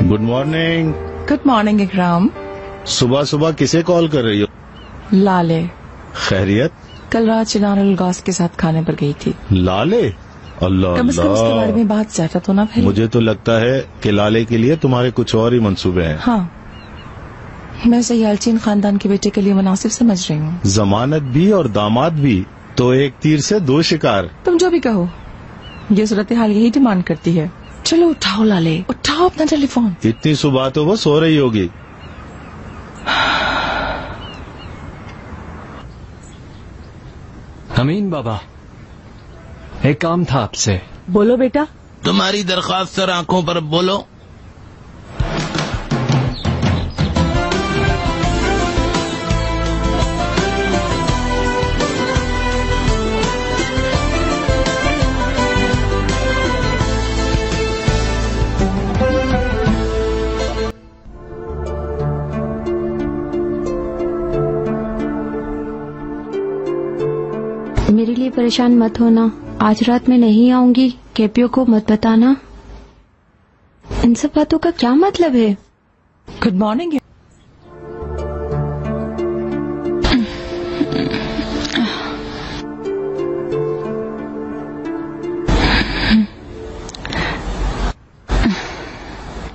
Good morning. Good morning इकराम। सुबह सुबह किसे कॉल कर रही हो? लाले। खैरियत? कल रात चिनार अलगास के साथ खाने पर गई थी। लाले? अल्लाह कम से कम उसके बारे में बात ज्यादा तो ना फैली। मुझे तो लगता है कि लाले के लिए तुम्हारे कुछ और ही मंसूबे हैं। हाँ, मैं सयालचीन खानदान के बेटे के लिए मुनासिब समझ रही हूँ। जमानत भी और दामाद भी, तो एक तीर से दो शिकार। तुम जो भी कहो, ये सूरत हाल यही डिमांड करती है। चलो उठाओ लाले, उठाओ अपना टेलीफोन। इतनी सुबह तो वो सो रही होगी। अमीन बाबा, एक काम था आपसे। बोलो बेटा। तुम्हारी दरख्वास्त सर आंखों पर बोलो। मेरे लिए परेशान मत होना। आज रात मैं नहीं आऊंगी। केपियो को मत बताना। इन सब बातों का क्या मतलब है? Good morning.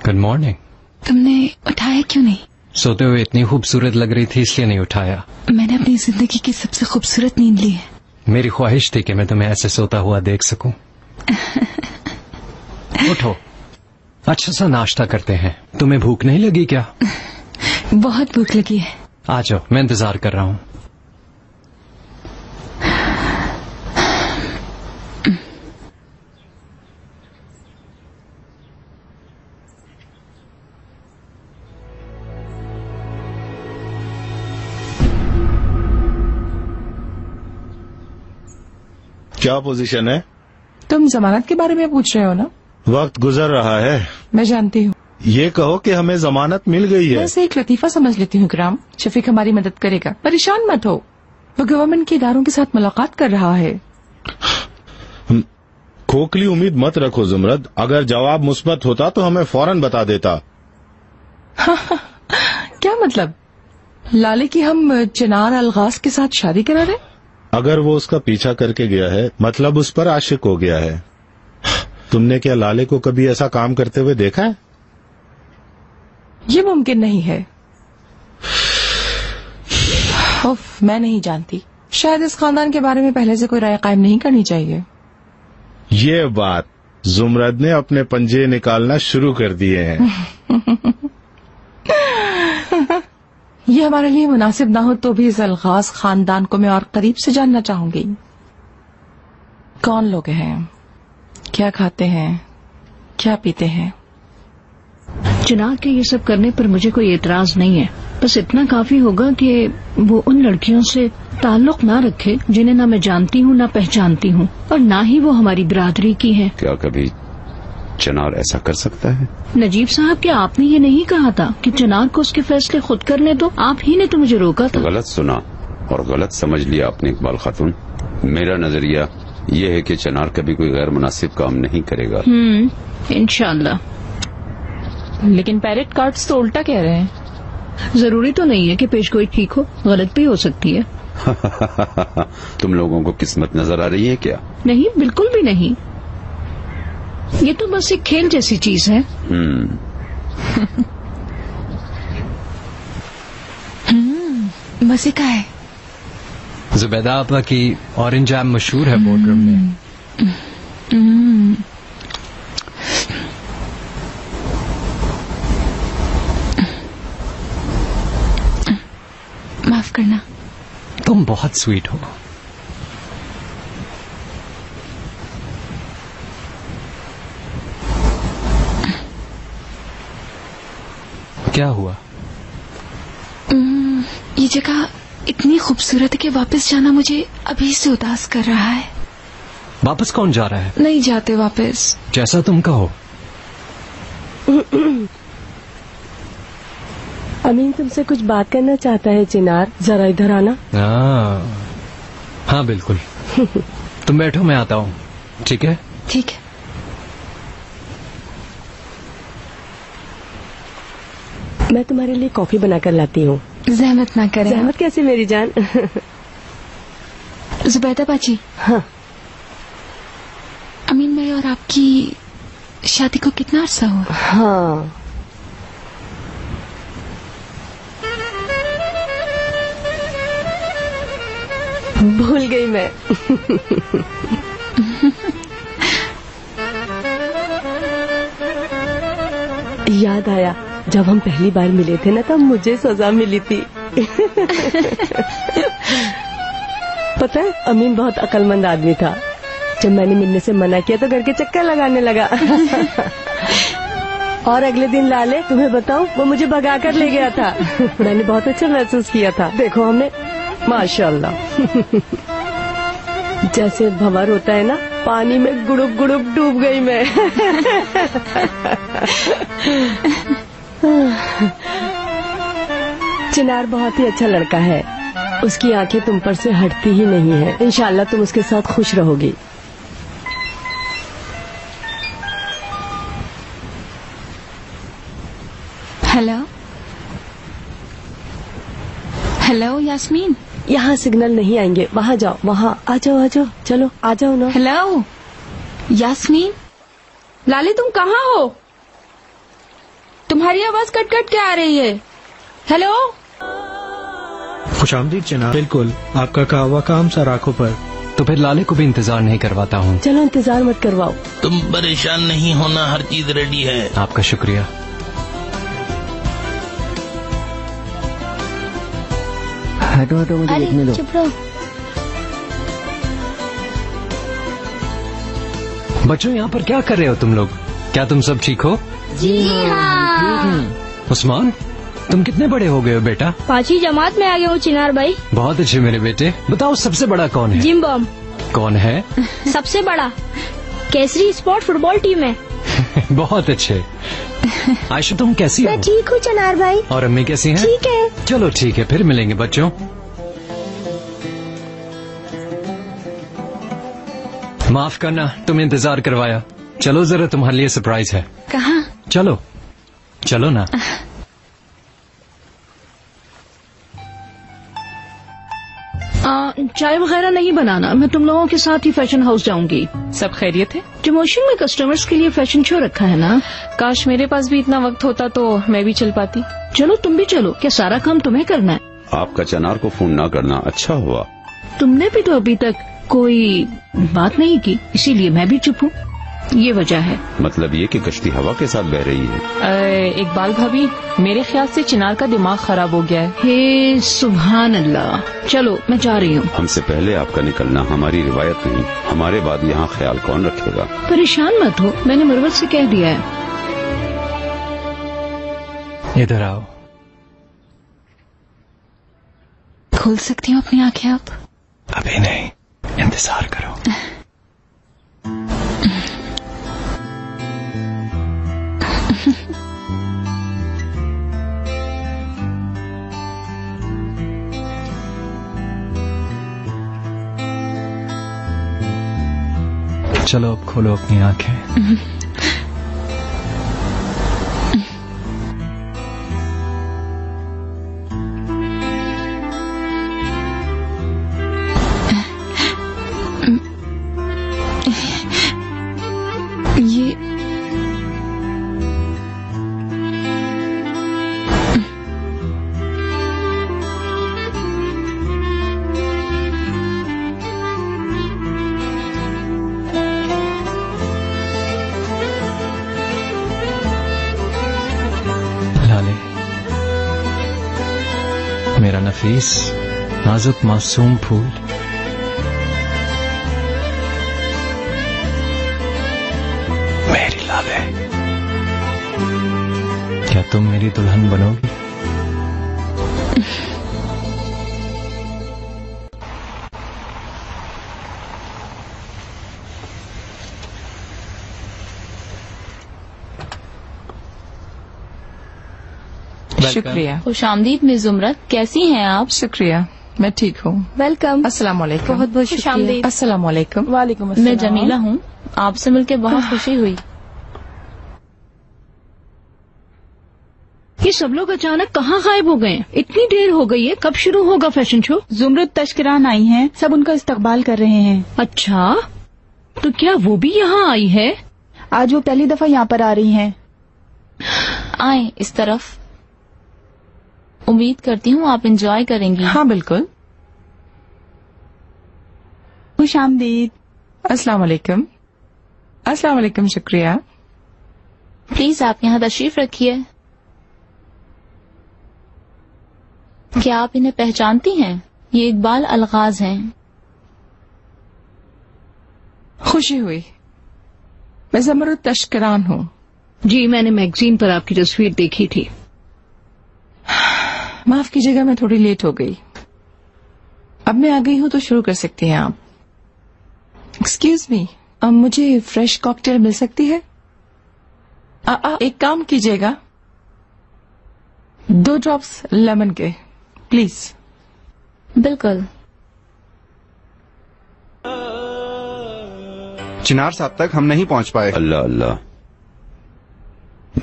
Good morning. तुमने उठाया क्यों नहीं? सोते हुए इतनी खूबसूरत लग रही थी इसलिए नहीं उठाया। मैंने अपनी जिंदगी की सबसे खूबसूरत नींद ली है। मेरी ख्वाहिश थी कि मैं तुम्हें ऐसे सोता हुआ देख सकूं। उठो, अच्छा सा नाश्ता करते हैं। तुम्हें भूख नहीं लगी क्या? बहुत भूख लगी है। आ जाओ, मैं इंतजार कर रहा हूँ। क्या पोजीशन है? तुम जमानत के बारे में पूछ रहे हो ना? वक्त गुजर रहा है। मैं जानती हूँ। ये कहो कि हमें जमानत मिल गई है। मैं इसे एक लतीफा समझ लेती हूँ इकराम। शफीक हमारी मदद करेगा, परेशान मत हो। वो गवर्नमेंट के इदारों के साथ मुलाकात कर रहा है। खोखली उम्मीद मत रखो जुमरद। अगर जवाब मुस्बत होता तो हमें फौरन बता देता। क्या मतलब? लाले की हम चिनार अलगास के साथ शादी करा रहे? अगर वो उसका पीछा करके गया है, मतलब उस पर आशिक हो गया है। तुमने क्या लाले को कभी ऐसा काम करते हुए देखा है? ये मुमकिन नहीं है। उफ, मैं नहीं जानती। शायद इस खानदान के बारे में पहले से कोई राय कायम नहीं करनी चाहिए। ये बात, जुमरद ने अपने पंजे निकालना शुरू कर दिए हैं। ये हमारे लिए मुनासिब ना हो तो भी इस अलगास खानदान को मैं और करीब से जानना चाहूंगी। कौन लोग हैं, क्या खाते हैं, क्या पीते हैं? चिनार के ये सब करने पर मुझे कोई एतराज नहीं है। बस इतना काफी होगा कि वो उन लड़कियों से ताल्लुक ना रखे जिन्हें ना मैं जानती हूँ ना पहचानती हूँ, और ना ही वो हमारी बिरादरी की है। क्या कभी चिनार ऐसा कर सकता है? नजीब साहब, क्या आपने ये नहीं कहा था कि चिनार को उसके फैसले खुद करने दो? आप ही ने तो मुझे रोका था। गलत सुना और गलत समझ लिया आपने इकबाल खातून। मेरा नजरिया ये है कि चिनार कभी कोई गैर मुनासिब काम नहीं करेगा। इंशाअल्लाह। लेकिन पैरेट कार्ड्स तो उल्टा कह रहे हैं। जरूरी तो नहीं है कि पेशगोई ठीक हो, गलत भी हो सकती है। तुम लोगों को किस्मत नजर आ रही है क्या? नहीं, बिल्कुल भी नहीं। ये तो बस एक खेल जैसी चीज है। मजे का है। जुबैदा आपा की ऑरेंज जैम मशहूर है बोर्डरूम में। माफ करना। तुम बहुत स्वीट हो। क्या हुआ? ये जगह इतनी खूबसूरत है कि वापस जाना मुझे अभी से उदास कर रहा है। वापस कौन जा रहा है? नहीं जाते वापस। जैसा तुम कहो। अमीन तुमसे कुछ बात करना चाहता है चिनार, जरा इधर आना। हाँ बिल्कुल। तुम बैठो, मैं आता हूँ। ठीक है? ठीक है। मैं तुम्हारे लिए कॉफी बनाकर लाती हूँ। जहमत ना करें। जहमत कैसे मेरी जान। जुबैदा बाजी। हाँ। अमीन भाई और आपकी शादी को कितना अरसा हुआ? हाँ, भूल गई मैं। याद आया जब हम पहली बार मिले थे ना, तब मुझे सजा मिली थी। पता है, अमीन बहुत अक्लमंद आदमी था। जब मैंने मिलने से मना किया तो घर के चक्कर लगाने लगा। और अगले दिन लाले, तुम्हें बताऊं, वो मुझे भगा कर ले गया था। मैंने बहुत अच्छा महसूस किया था। देखो हमने, माशाल्लाह। जैसे भंवर होता है ना, पानी में गुड़ुक गुड़ुक डूब गई मैं। चिनार बहुत ही अच्छा लड़का है। उसकी आंखें तुम पर से हटती ही नहीं है। इंशाल्लाह तुम उसके साथ खुश रहोगी। Hello hello Yasmin. यहाँ सिग्नल नहीं आएंगे, वहाँ जाओ, वहाँ आ जाओ, आ जाओ, चलो आ जाओ ना। हेलो यास्मीन। लाली तुम कहाँ हो? तुम्हारी आवाज कट कट के आ रही है। हेलो। खुशामदीद जनाब। बिल्कुल, आपका कहा हुआ काम सर आंखों पर। तो फिर लाले को भी इंतजार नहीं करवाता हूँ। चलो इंतजार मत करवाओ। तुम परेशान नहीं होना, हर चीज रेडी है। आपका शुक्रिया। हटो हटो, मुझे लिखने दो। चुप रहो। बच्चों, यहाँ पर क्या कर रहे हो तुम लोग? क्या तुम सब ठीक हो? जी हाँ। उस्मान, तुम कितने बड़े हो गए हो बेटा? 5वीं जमात में आ गया हूँ चिनार भाई। बहुत अच्छे मेरे बेटे। बताओ सबसे बड़ा कौन है? Jim Baum. कौन है? सबसे बड़ा केसरी स्पोर्ट फुटबॉल टीम है। बहुत अच्छे। आयशा, तुम कैसी हो? मैं ठीक हूँ चिनार भाई। और अम्मी कैसी हैं? ठीक है। चलो ठीक है, फिर मिलेंगे बच्चों। माफ करना, तुम इंतजार करवाया। चलो जरा, तुम्हारे लिए सरप्राइज है। कहाँ? चलो चलो ना। चाय वगैरह नहीं बनाना, मैं तुम लोगों के साथ ही फैशन हाउस जाऊंगी। सब खैरियत है? प्रमोशन में कस्टमर्स के लिए फैशन शो रखा है ना। काश मेरे पास भी इतना वक्त होता तो मैं भी चल पाती। चलो तुम भी चलो। क्या सारा काम तुम्हें करना है? आपका चनार को फोन ना करना अच्छा हुआ। तुमने भी तो अभी तक कोई बात नहीं की, इसीलिए मैं भी चुप हूँ। ये वजह है। मतलब ये कि कश्ती हवा के साथ बह रही है। इकबाल भाभी, मेरे ख्याल से चिनार का दिमाग खराब हो गया है। हे सुभान अल्लाह। चलो मैं जा रही हूँ। हमसे पहले आपका निकलना हमारी रिवायत नहीं, हमारे बाद यहाँ ख्याल कौन रखेगा? परेशान मत हो, मैंने मुरवत से कह दिया है। इधर आओ। खोल सकती हूँ अपनी आंखें अब? अभी नहीं, इंतजार करो। चलो अब खोलो अपनी आंखें। ये लाले, मेरा नफीस नाजुक मासूम फूल, मेरी लाले, क्या तुम मेरी दुल्हन बनोगी? शुक्रिया। खुशामदीद मिस जुमरत, कैसी हैं आप? शुक्रिया, मैं ठीक हूँ। वेलकम। अस्सलाम वालेकुम। बहुत बहुत शुक्रिया। अस्सलाम वालेकुम। वालेकुम अस्सलाम। मैं जमीला हूँ, आपसे मिलकर बहुत खुशी हुई। ये सब लोग अचानक कहाँ गायब हो गए? इतनी देर हो गई है, कब शुरू होगा फैशन शो? जुमरुद तशकरान आई हैं, सब उनका इस्तकबाल कर रहे हैं। अच्छा, तो क्या वो भी यहाँ आई है? आज वो पहली दफा यहाँ पर आ रही हैं। आए इस तरफ। उम्मीद करती हूँ आप एंजॉय करेंगी। हाँ बिल्कुल। खुश आमदीद। अस्सलाम वालेकुम। अस्सलाम वालेकुम, शुक्रिया। प्लीज आप यहाँ तशरीफ रखिए। क्या आप इन्हें पहचानती हैं? ये इकबाल अलगाज हैं। खुशी हुई। मैं ज़मरुद तशकरान हूँ। जी, मैंने मैगजीन पर आपकी तस्वीर देखी थी। माफ कीजिएगा, मैं थोड़ी लेट हो गई। अब मैं आ गई हूँ तो शुरू कर सकती हैं आप। एक्सक्यूज मी, मुझे फ्रेश कॉकटेल मिल सकती है? एक काम कीजिएगा, 2 ड्रॉप्स लेमन के प्लीज। बिल्कुल। चिनार साहब तक हम नहीं पहुंच पाए। अल्लाह अल्लाह,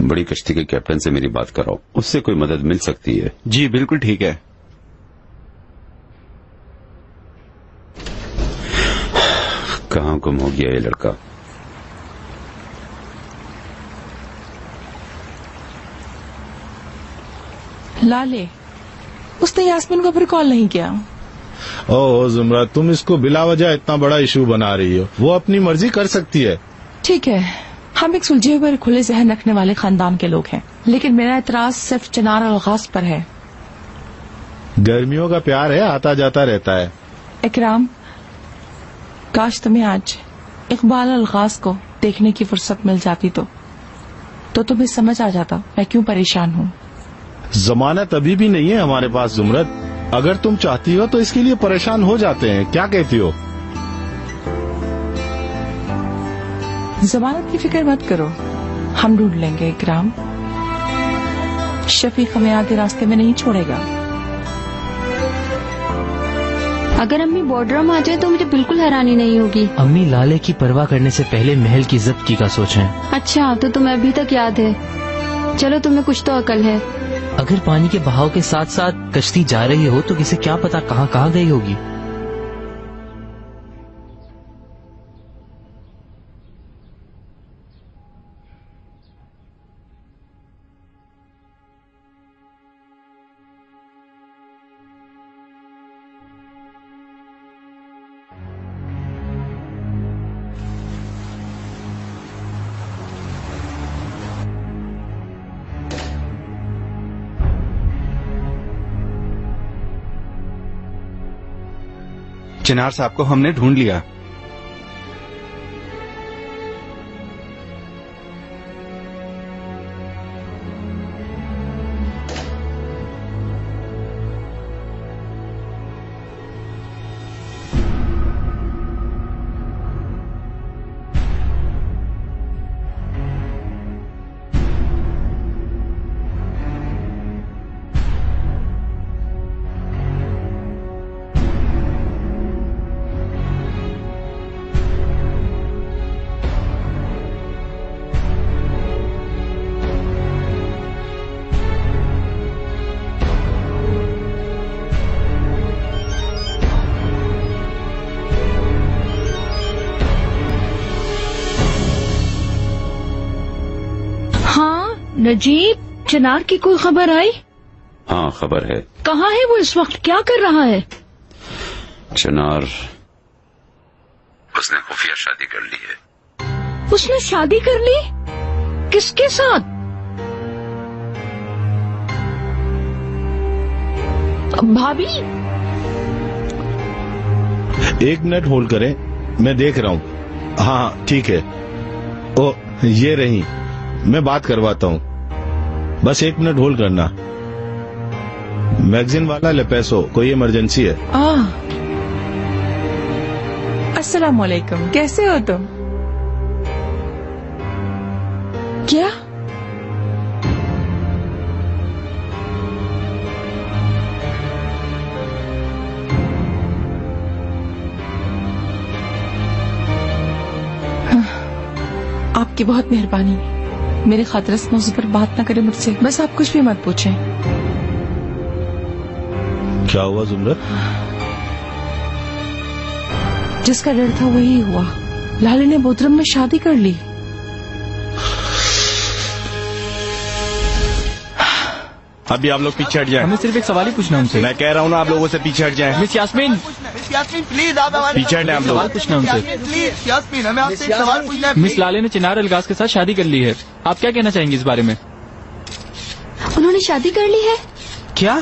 बड़ी कश्ती के कैप्टन से मेरी बात कराओ, उससे कोई मदद मिल सकती है। जी बिल्कुल ठीक है। कहाँ गुम हो गया ये लड़का? लाले, उसने यास्मीन को फिर कॉल नहीं किया। ओह जुमरा, तुम इसको बिला वजह इतना बड़ा इशू बना रही हो। वो अपनी मर्जी कर सकती है। ठीक है, हम एक सुलझे हुए खुले जहन रखने वाले खानदान के लोग हैं, लेकिन मेरा एतराज सिर्फ चिनार अलगाज पर है। गर्मियों का प्यार है, आता जाता रहता है। इकराम, काश तुम्हें आज इकबाल अलगाज को देखने की फुर्सत मिल जाती तो तुम्हें समझ आ जाता मैं क्यों परेशान हूँ। जमानत अभी भी नहीं है हमारे पास जुमरत। अगर तुम चाहती हो तो इसके लिए परेशान हो जाते हैं। क्या कहती हो? जमानत की फिक्र मत करो, हम ढूंढ लेंगे इकराम। शफीक हमें आगे रास्ते में नहीं छोड़ेगा। अगर अम्मी बॉर्डरम आ जाए तो मुझे बिल्कुल हैरानी नहीं होगी। अम्मी लाले की परवाह करने से पहले महल की जब्त का सोचें। अच्छा, तो तुम्हें अभी तक याद है। चलो, तुम्हें कुछ तो अकल है। अगर पानी के बहाव के साथ साथ कश्ती जा रही हो तो किसे क्या पता कहाँ कहाँ गई होगी। चिनार साहब को हमने ढूंढ लिया। नजीब, चिनार की कोई खबर आई? हाँ खबर है। कहाँ है वो इस वक्त? क्या कर रहा है? चिनार, उसने खुफिया शादी कर ली है। उसने शादी कर ली? किसके साथ? भाभी, 1 मिनट होल्ड करें, मैं देख रहा हूँ। हाँ ठीक है। ओ ये रही, मैं बात करवाता हूँ। बस 1 मिनट होल्ड करना। मैगजीन वाला लेपेसो, कोई इमरजेंसी है। अस्सलाम वालेकुम, कैसे हो तुम? क्या? आपकी बहुत मेहरबानी। मेरे खातिर इस मौजू पर बात न करें मुझसे। बस आप कुछ भी मत पूछें। क्या हुआ जुमरत? जिसका डर था वही हुआ। लाले ने बोतरम में शादी कर ली। अभी आप लोग पीछे हट जाएं। हमें सिर्फ एक सवाल ही पूछना उनसे। मैं कह रहा हूँ ना, आप लोगों से पीछे हट जाएं। मिस यास्मीन प्लीज आप हमारे पीछे हटें आप लोग। सवाल पूछना उनसे। प्लीज यास्मीन, हमें आपसे एक सवाल पूछना है। मिस लाले ने चिनार अलगाज के साथ शादी कर ली है। आप क्या कहना चाहेंगे इस बारे में? उन्होंने शादी कर ली है? क्या?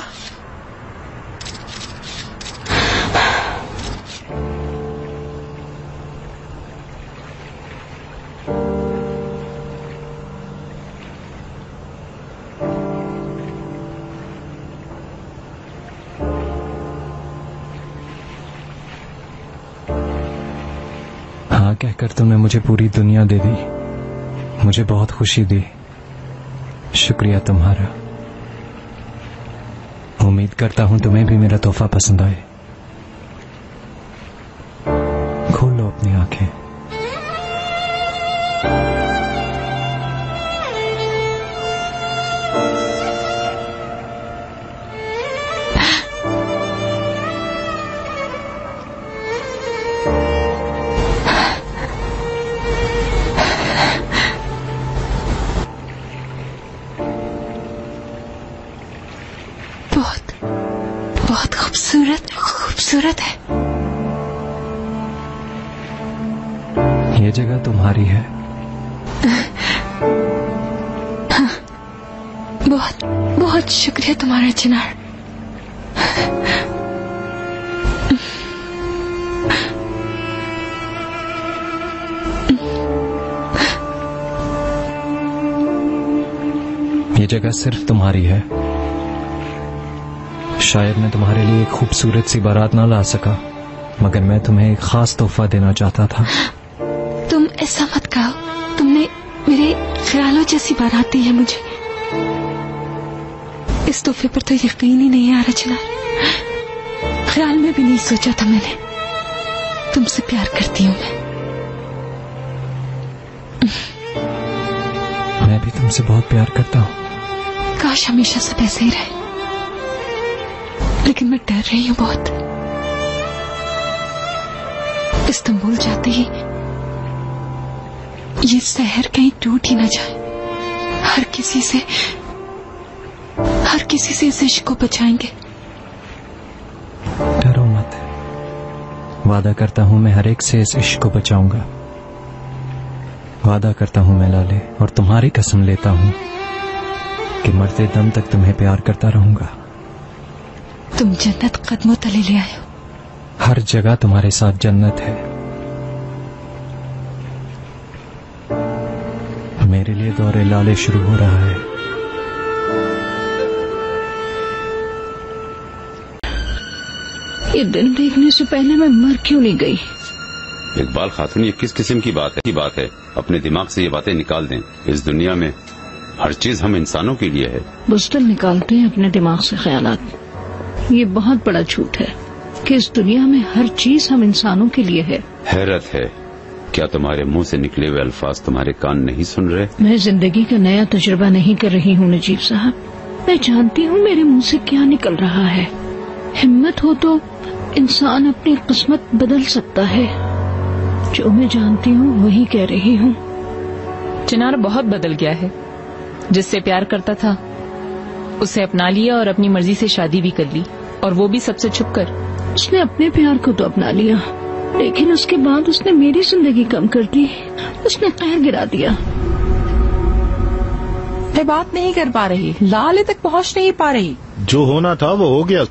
हाँ कहकर तुमने मुझे पूरी दुनिया दे दी। मुझे बहुत खुशी दी। शुक्रिया तुम्हारा। उम्मीद करता हूं तुम्हें भी मेरा तोहफा पसंद आए। खोल लो अपनी आंखें। बहुत खूबसूरत है। ये जगह तुम्हारी है। बहुत बहुत शुक्रिया तुम्हारा चिनार। ये जगह सिर्फ तुम्हारी है। शायद मैं तुम्हारे लिए एक खूबसूरत सी बारात ना ला सका, मगर मैं तुम्हें एक खास तोहफा देना चाहता था। तुम ऐसा मत कहो। तुमने मेरे ख्यालों जैसी बारात दी है मुझे। इस तोहफे पर तो यकीन ही नहीं आ रहा चिनार। ख्याल में भी नहीं सोचा था मैंने। तुमसे प्यार करती हूँ मैं भी तुमसे बहुत प्यार करता हूँ। काश हमेशा सब ऐसे ही रहे, लेकिन मैं डर रही हूँ बहुत। इस्तांबुल जाते ही ये शहर कहीं टूट ही न जाए। हर किसी से इस इश्क को बचाएंगे। डरो मत। वादा करता हूँ मैं हर एक से इस इश्क को बचाऊंगा। वादा करता हूँ मैं लाले, और तुम्हारी कसम लेता हूँ कि मरते दम तक तुम्हें प्यार करता रहूंगा। तुम जन्नत कदमों तले ले आए हो। हर जगह तुम्हारे साथ जन्नत है। मेरे लिए दौरे लाले शुरू हो रहा है। ये दिन देखने से पहले मैं मर क्यों नहीं गई? इकबाल खातून, ये किस किस्म की बात है? अपने दिमाग से ये बातें निकाल दें। इस दुनिया में हर चीज हम इंसानों के लिए है। बुज़दिल निकालते हैं अपने दिमाग से ख्यालात। ये बहुत बड़ा झूठ है कि इस दुनिया में हर चीज हम इंसानों के लिए है। हैरत है, क्या तुम्हारे मुंह से निकले हुए अल्फाज तुम्हारे कान नहीं सुन रहे? मैं जिंदगी का नया तजुर्बा नहीं कर रही हूँ नजीब साहब। मैं जानती हूँ मेरे मुंह से क्या निकल रहा है। हिम्मत हो तो इंसान अपनी किस्मत बदल सकता है। जो मैं जानती हूँ वही कह रही हूँ। चिनार बहुत बदल गया है। जिससे प्यार करता था उसे अपना लिया और अपनी मर्जी से शादी भी कर ली, और वो भी सबसे छुपकर। उसने अपने प्यार को तो अपना लिया, लेकिन उसके बाद उसने मेरी जिंदगी कम कर दी। उसने कहर गिरा दिया। मैं बात नहीं कर पा रही, लाले तक पहुंच नहीं पा रही। जो होना था वो हो गया।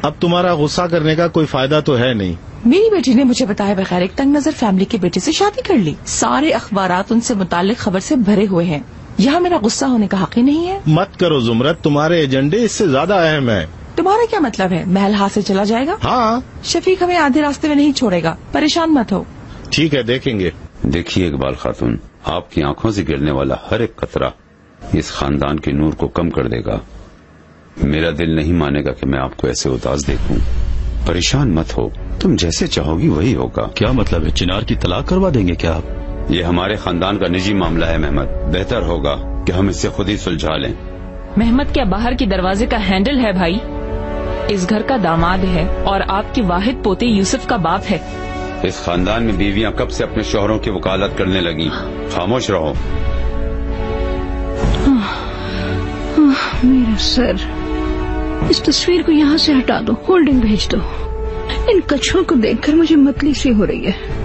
अब तुम्हारा गुस्सा करने का कोई फायदा तो है नहीं। मेरी बेटी ने मुझे बताए बगैर एक तंग नजर फैमिली के बेटे से शादी कर ली। सारे अखबारात उनसे मुताल्लिक खबर से भरे हुए हैं। यहाँ मेरा गुस्सा होने का हक ही नहीं है। मत करो जुमरत, तुम्हारे एजेंडे इससे ज्यादा अहम है। तुम्हारा क्या मतलब है? महल हाथ से चला जाएगा? हाँ। शफीक हमें आधे रास्ते में नहीं छोड़ेगा। परेशान मत हो। ठीक है, देखेंगे। देखिए इकबाल खातून, आपकी आंखों से गिरने वाला हर एक कतरा इस खानदान के नूर को कम कर देगा। मेरा दिल नहीं मानेगा कि मैं आपको ऐसे उदास देखूं। परेशान मत हो, तुम जैसे चाहोगी वही होगा। क्या मतलब है? चिनार की तलाक करवा देंगे क्या आप? ये हमारे खानदान का निजी मामला है मेहमत। बेहतर होगा कि हम इसे खुद ही सुलझा लें। मेहमत क्या बाहर के दरवाजे का हैंडल है भाई? इस घर का दामाद है और आपके वाहिद पोते यूसुफ का बाप है। इस खानदान में बीवियां कब से अपने शौहरों की वकालत करने लगी? खामोश रहो। मेरा सर, इस तस्वीर को यहाँ से हटा दो, होल्डिंग भेज दो। इन कछुओं को देखकर मुझे मतली सी हो रही है।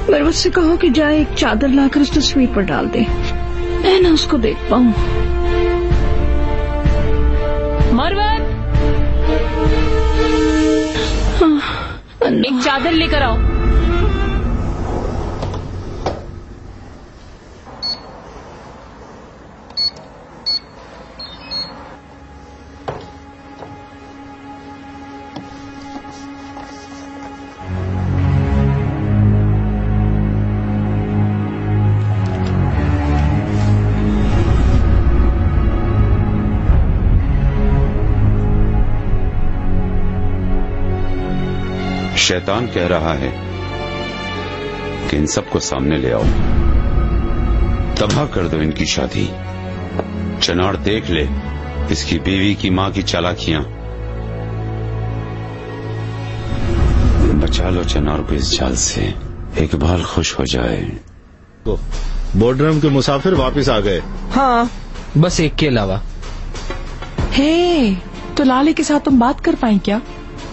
मरवत से कहो कि जाए एक चादर लाकर इस तस्वीर पर डाल दे, मैं ना उसको देख पाऊं। मरवत, एक चादर लेकर आओ। शैतान कह रहा है कि इन सबको सामने ले आओ, तबाह कर दो इनकी शादी। चनार देख ले इसकी बीवी की मां की चालाकियां। बचा लो चनार को इस जाल से, इकबाल खुश हो जाए। बोर्डरम के मुसाफिर वापस आ गए। हाँ, बस एक के अलावा। हे, तो लाले के साथ तुम बात कर पाई क्या?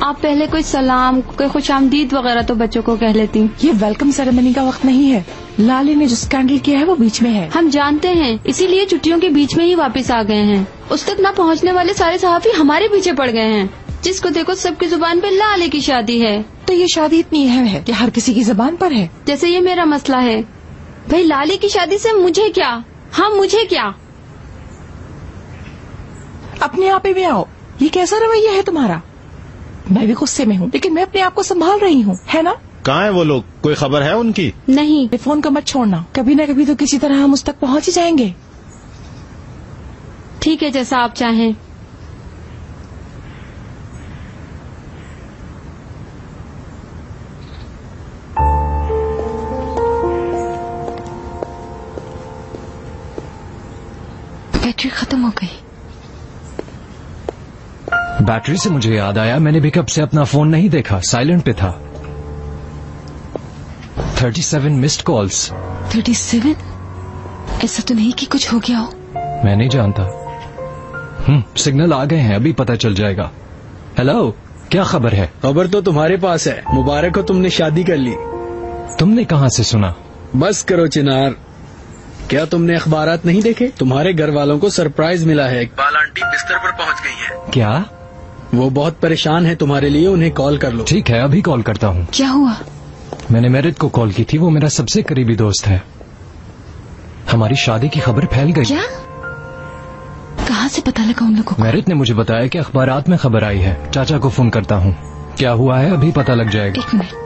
आप पहले कोई सलाम, कोई खुशामदीद वगैरह तो बच्चों को कह लेती। ये वेलकम सेरेमनी का वक्त नहीं है। लाले ने जो स्कैंडल किया है वो बीच में है। हम जानते हैं, इसीलिए छुट्टियों के बीच में ही वापस आ गए हैं। उस तक न पहुंचने वाले सारे सहाफी हमारे पीछे पड़ गए हैं। जिसको देखो सबकी जुबान पे लाले की शादी है। तो ये शादी इतनी अहम है कि हर किसी की जुबान पर है। जैसे ये मेरा मसला है। भाई लाले की शादी से मुझे क्या? हाँ, मुझे क्या? अपने आप ही में आओ। ये कैसा रवैया है तुम्हारा? मैं भी गुस्से में हूँ, लेकिन मैं अपने आप को संभाल रही हूँ, है ना? कहाँ है वो लोग? कोई खबर है उनकी? नहीं। फोन को मत छोड़ना, कभी न कभी तो किसी तरह हम उस तक पहुँच ही जाएंगे। ठीक है, जैसा आप चाहें। बैटरी खत्म हो गई। बैटरी से मुझे याद आया, मैंने भी कब से अपना फोन नहीं देखा, साइलेंट पे था। 37 मिस्ड कॉल्स। 37? ऐसा तो नहीं कि कुछ हो गया हो। मैं नहीं जानता। सिग्नल आ गए हैं, अभी पता चल जाएगा। हेलो, क्या खबर है? खबर तो तुम्हारे पास है। मुबारक हो, तुमने शादी कर ली। तुमने कहाँ से सुना? बस करो चिनार, क्या तुमने अखबारात नहीं देखे? तुम्हारे घर वालों को सरप्राइज मिला है। इकबाल आंटी बिस्तर पर पहुंच गई है। क्या? वो बहुत परेशान है तुम्हारे लिए, उन्हें कॉल कर लो। ठीक है, अभी कॉल करता हूँ। क्या हुआ? मैंने मेरिट को कॉल की थी, वो मेरा सबसे करीबी दोस्त है। हमारी शादी की खबर फैल गई। क्या? कहाँ से पता लगा उन लोगों को? मेरिट ने मुझे बताया कि अखबारात में खबर आई है। चाचा को फोन करता हूँ, क्या हुआ है अभी पता लग जाएगा। एक मिनट।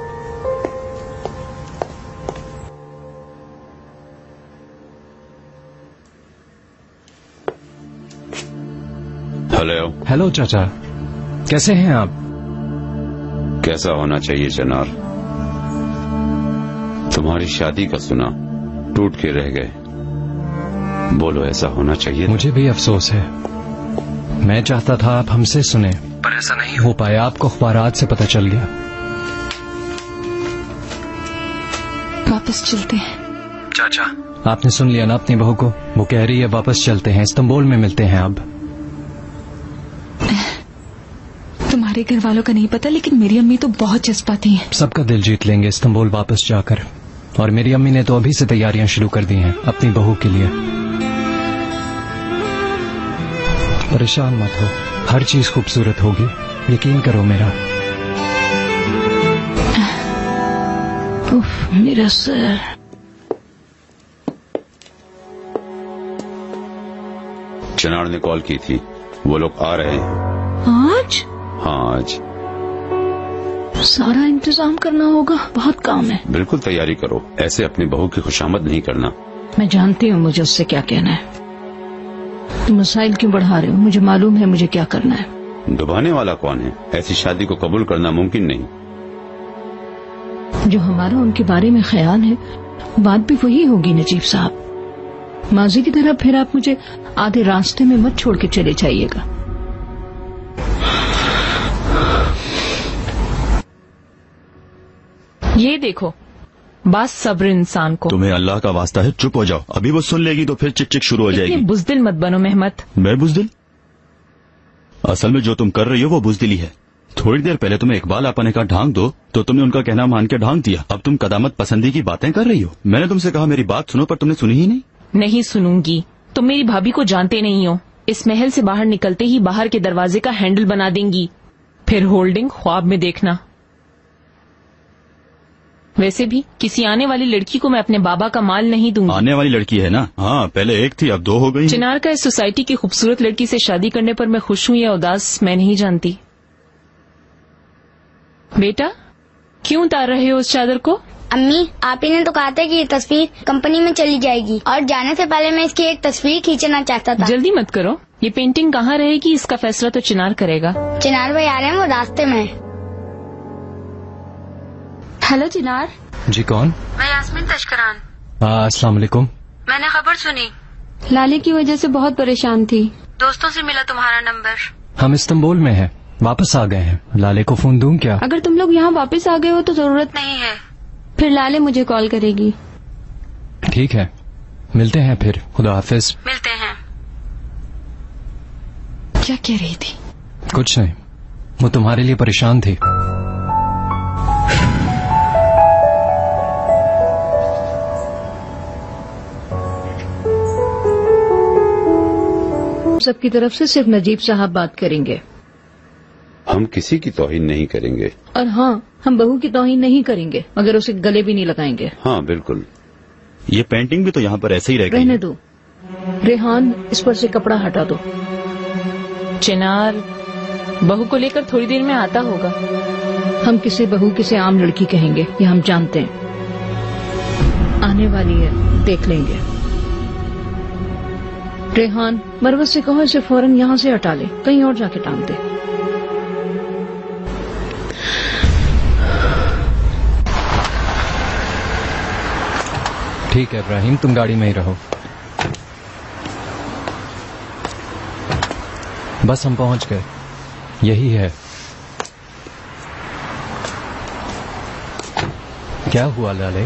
हेलो। हेलो चाचा, कैसे हैं आप? कैसा होना चाहिए चनार? तुम्हारी शादी का सुना, टूट के रह गए। बोलो, ऐसा होना चाहिए? मुझे भी अफसोस है। मैं चाहता था आप हमसे सुने, पर ऐसा नहीं हो पाया। आपको अखबारात से पता चल गया। वापस चलते हैं। चाचा, आपने सुन लिया ना अपनी बहू को? वो कह रही है वापस चलते हैं, इस्तांबुल में मिलते हैं। अब तुम्हारे घर वालों का नहीं पता, लेकिन मेरी अम्मी तो बहुत जज्बाती हैं। सबका दिल जीत लेंगे इस्तांबुल वापस जाकर। और मेरी अम्मी ने तो अभी से तैयारियां शुरू कर दी हैं अपनी बहू के लिए। परेशान मत हो, हर चीज खूबसूरत होगी, यकीन करो मेरा। उफ, मेरा सर। चनार ने कॉल की थी, वो लोग आ रहे हैं। आज? हाँ, आज। सारा इंतजाम करना होगा, बहुत काम है। बिल्कुल तैयारी करो, ऐसे अपनी बहू की खुशामद नहीं करना। मैं जानती हूँ मुझे उससे क्या कहना है। तुम मसाइल क्यों बढ़ा रहे हो? मुझे मालूम है मुझे क्या करना है। दबाने वाला कौन है? ऐसी शादी को कबूल करना मुमकिन नहीं। जो हमारा उनके बारे में ख्याल है बात भी वही होगी नजीब साहब। माजी की तरह फिर आप मुझे आधे रास्ते में मत छोड़ के चले जाइएगा। ये देखो, बात सब्र इंसान को। तुम्हें अल्लाह का वास्ता है चुप हो जाओ, अभी वो सुन लेगी तो फिर चिक चिक शुरू हो जाएगी। इतने बुज़दिल मत बनो मेहमत। मैं बुज़दिल? असल में जो तुम कर रही हो वो बुज़दिली है। थोड़ी देर पहले तुम्हें इकबाल आपा ने कहा ढांक दो तो तुमने उनका कहना मान के ढांक दिया। अब तुम कदामत पसंदी की बातें कर रही हो। मैंने तुमसे कहा मेरी बात सुनो, पर तुमने सुनी ही नहीं। नहीं सुनूंगी। तुम मेरी भाभी को जानते नहीं हो। इस महल से बाहर निकलते ही बाहर के दरवाजे का हैंडल बना देंगी, फिर होल्डिंग ख्वाब में देखना। वैसे भी किसी आने वाली लड़की को मैं अपने बाबा का माल नहीं दूंगी। आने वाली लड़की है ना? हाँ, पहले एक थी अब दो हो गई। चिनार का इस सोसाइटी की खूबसूरत लड़की से शादी करने पर मैं खुश हूँ या उदास मैं नहीं जानती। बेटा, क्यों उतार रहे हो उस चादर को? अम्मी, आप ही ने तो कहा था कि ये तस्वीर कंपनी में चली जाएगी और जाने से पहले मैं इसकी एक तस्वीर खींचना चाहता था। जल्दी मत करो, ये पेंटिंग कहाँ रहेगी इसका फैसला तो चिनार करेगा। चिनार भाई आ रहे हैं, वो रास्ते में। हेलो चिनार। जी कौन? मैं यास्मीन तशकरान। अस्सलाम वालेकुम। मैंने खबर सुनी, लाले की वजह से बहुत परेशान थी। दोस्तों से मिला तुम्हारा नंबर। हम इस्तांबुल में हैं, वापस आ गए हैं। लाले को फोन दूं क्या? अगर तुम लोग यहाँ वापस आ गए हो तो जरूरत नहीं है, फिर लाले मुझे कॉल करेगी। ठीक है, मिलते हैं फिर। खुदा हाफिज। मिलते हैं। क्या कह रही थी? कुछ नहीं, वो तुम्हारे लिए परेशान थी। सबकी तरफ से सिर्फ नजीब साहब बात करेंगे। हम किसी की तौहीन नहीं करेंगे। और हाँ, हम बहू की तौहीन नहीं करेंगे, मगर उसे गले भी नहीं लगाएंगे। हाँ बिल्कुल। ये पेंटिंग भी तो यहाँ पर ऐसे ही रह गई। रहने दो रेहान, इस पर से कपड़ा हटा दो। चिनार बहू को लेकर थोड़ी देर में आता होगा। हम किसे बहू किसे आम लड़की कहेंगे ये हम जानते हैं। आने वाली है, देख लेंगे। रेहान, मरवत से कहो इसे फौरन यहाँ से हटा ले, कहीं और जाके टांग दे। ठीक है इब्राहिम, तुम गाड़ी में ही रहो। बस हम पहुंच गए, यही है। क्या हुआ लाले?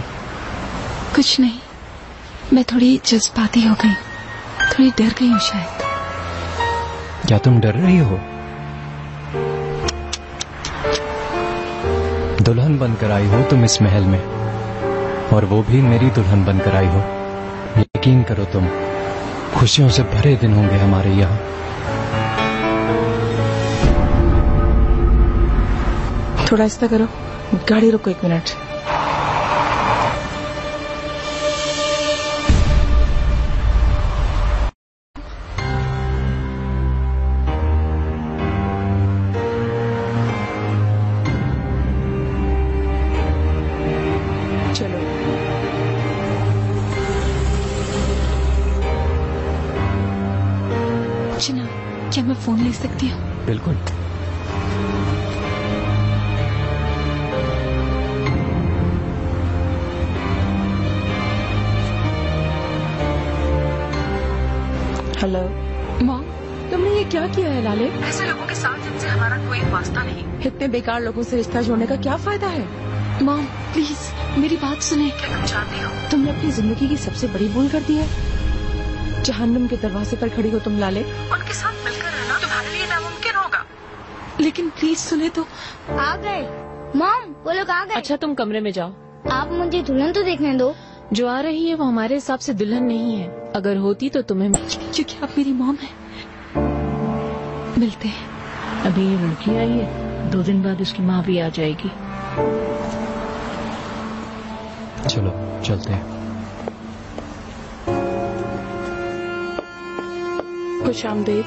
कुछ नहीं, मैं थोड़ी जज्बाती हो गई, थोड़ी डर गई हूँ शायद। क्या तुम डर रही हो? दुल्हन बनकर आई हो तुम इस महल में, और वो भी मेरी दुल्हन बनकर आई हो। यकीन करो तुम, खुशियों से भरे दिन होंगे हमारे यहाँ। थोड़ा ऐसा करो, गाड़ी रोको 1 मिनट। क्या मैं फोन ले सकती हूँ? बिल्कुल। हेलो मॉम, तुमने ये क्या किया है लाले? ऐसे लोगों के साथ जिनसे हमारा कोई वास्ता नहीं। इतने बेकार लोगों से रिश्ता जोड़ने का क्या फायदा है? मॉम प्लीज मेरी बात सुने। क्या तुम चाहती हो? तुमने अपनी जिंदगी की सबसे बड़ी भूल कर दी है। जहन्नुम के दरवाजे पर खड़ी हो तुम लाले। उनके साथ मिलकर रहना तुम्हारे लिए नामुमकिन होगा। लेकिन प्लीज सुने तो। आ गए मॉम, वो लोग आ गए। अच्छा तुम कमरे में जाओ। आप मुझे दुल्हन तो देखने दो। जो आ रही है वो हमारे हिसाब से दुल्हन नहीं है, अगर होती तो तुम्हें। क्योंकि आप मेरी मॉम है। मिलते हैं। अभी ये लड़की आई है, 2 दिन बाद इसकी माँ भी आ जाएगी। चलो चलते हैं। खुश आमदीद।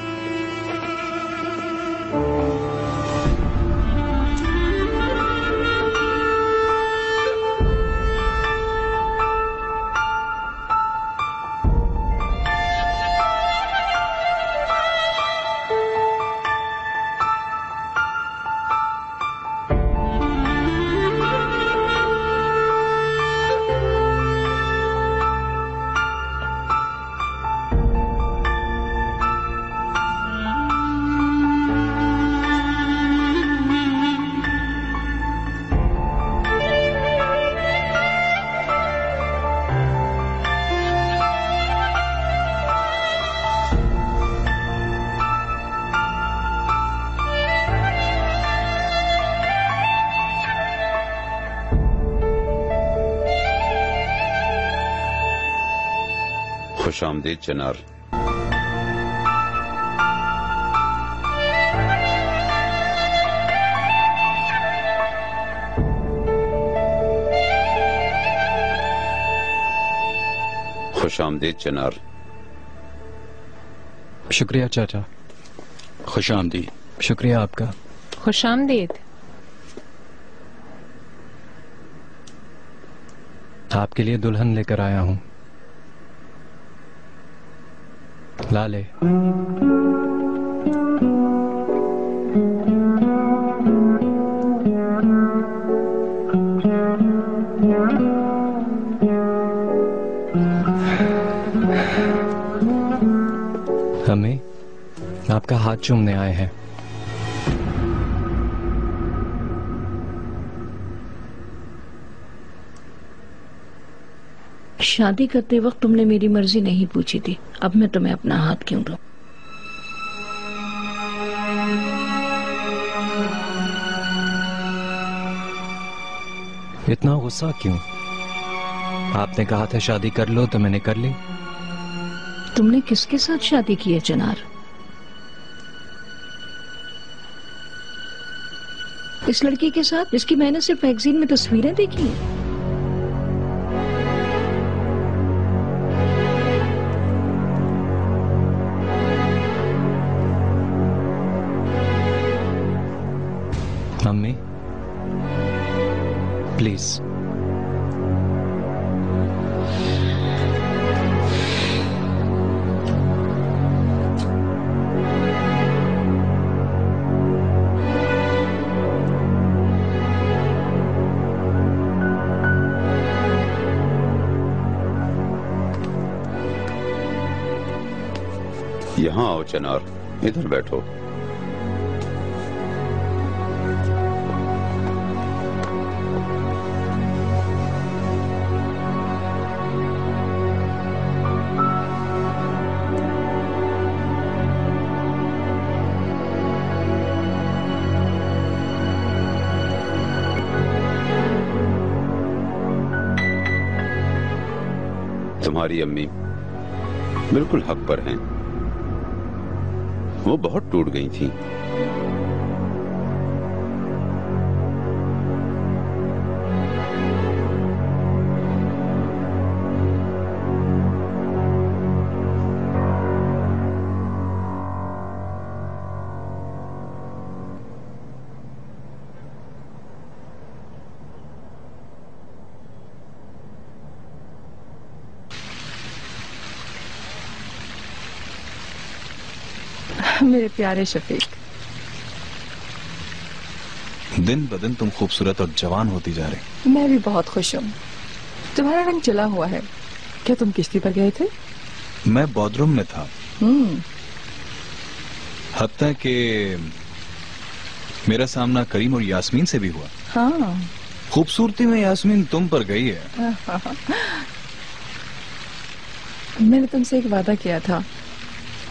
खुशामदीद चिनार। खुशामदीद चिनार। शुक्रिया चाचा। खुशामदीद। शुक्रिया आपका। खुशामदीद। आपके लिए दुल्हन लेकर आया हूँ, लाले। हमें आपका हाथ चूमने आए हैं। शादी करते वक्त तुमने मेरी मर्जी नहीं पूछी थी, अब मैं तुम्हें अपना हाथ क्यों दूं? इतना गुस्सा क्यों? आपने कहा था शादी कर लो तो मैंने कर ली। तुमने किसके साथ शादी की है चिनार? इस लड़की के साथ जिसकी मैंने सिर्फ मैगजीन में तस्वीरें देखी हैं। Mummy please. यहाँ आओ चिनार, इधर बैठो। तुम्हारी अम्मी बिल्कुल हक पर हैं। वो बहुत टूट गई थी। मेरे प्यारे शफीक, दिन ब दिन तुम खूबसूरत और जवान होती जा रही। मैं भी बहुत खुश हूँ। तुम्हारा रंग चला हुआ है। क्या तुम किश्ती पर गए थे? मैं बोर्डरूम में था। हत्ता कि मेरा सामना करीम और यास्मीन से भी हुआ। हाँ। खूबसूरती में यास्मीन तुम पर गई है। मैंने तुमसे एक वादा किया था,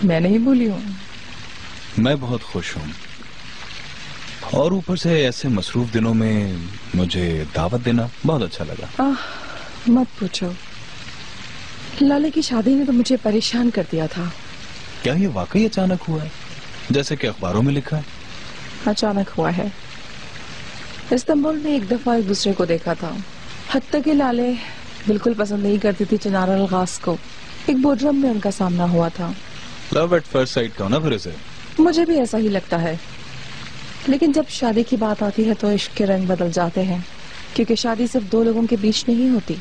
मैं नहीं भूली हूँ। मैं बहुत खुश हूँ, और ऊपर से ऐसे मसरूफ दिनों में मुझे दावत देना बहुत अच्छा लगा। मत पूछो, लाले की शादी ने तो मुझे परेशान कर दिया था। क्या ये वाकई अचानक हुआ है, जैसे कि अखबारों में लिखा है? अचानक हुआ है। इस्तांबुल में एक दफा एक दूसरे को देखा था। हत्ता कि लाले बिल्कुल पसंद नहीं करती थी चिनार अल-गास को। एक बोर्डरूम में उनका सामना हुआ था। लव एट फर्स्ट साइट का ना फिर इसे? मुझे भी ऐसा ही लगता है, लेकिन जब शादी की बात आती है तो इश्क के रंग बदल जाते हैं, क्योंकि शादी सिर्फ दो लोगों के बीच नहीं होती।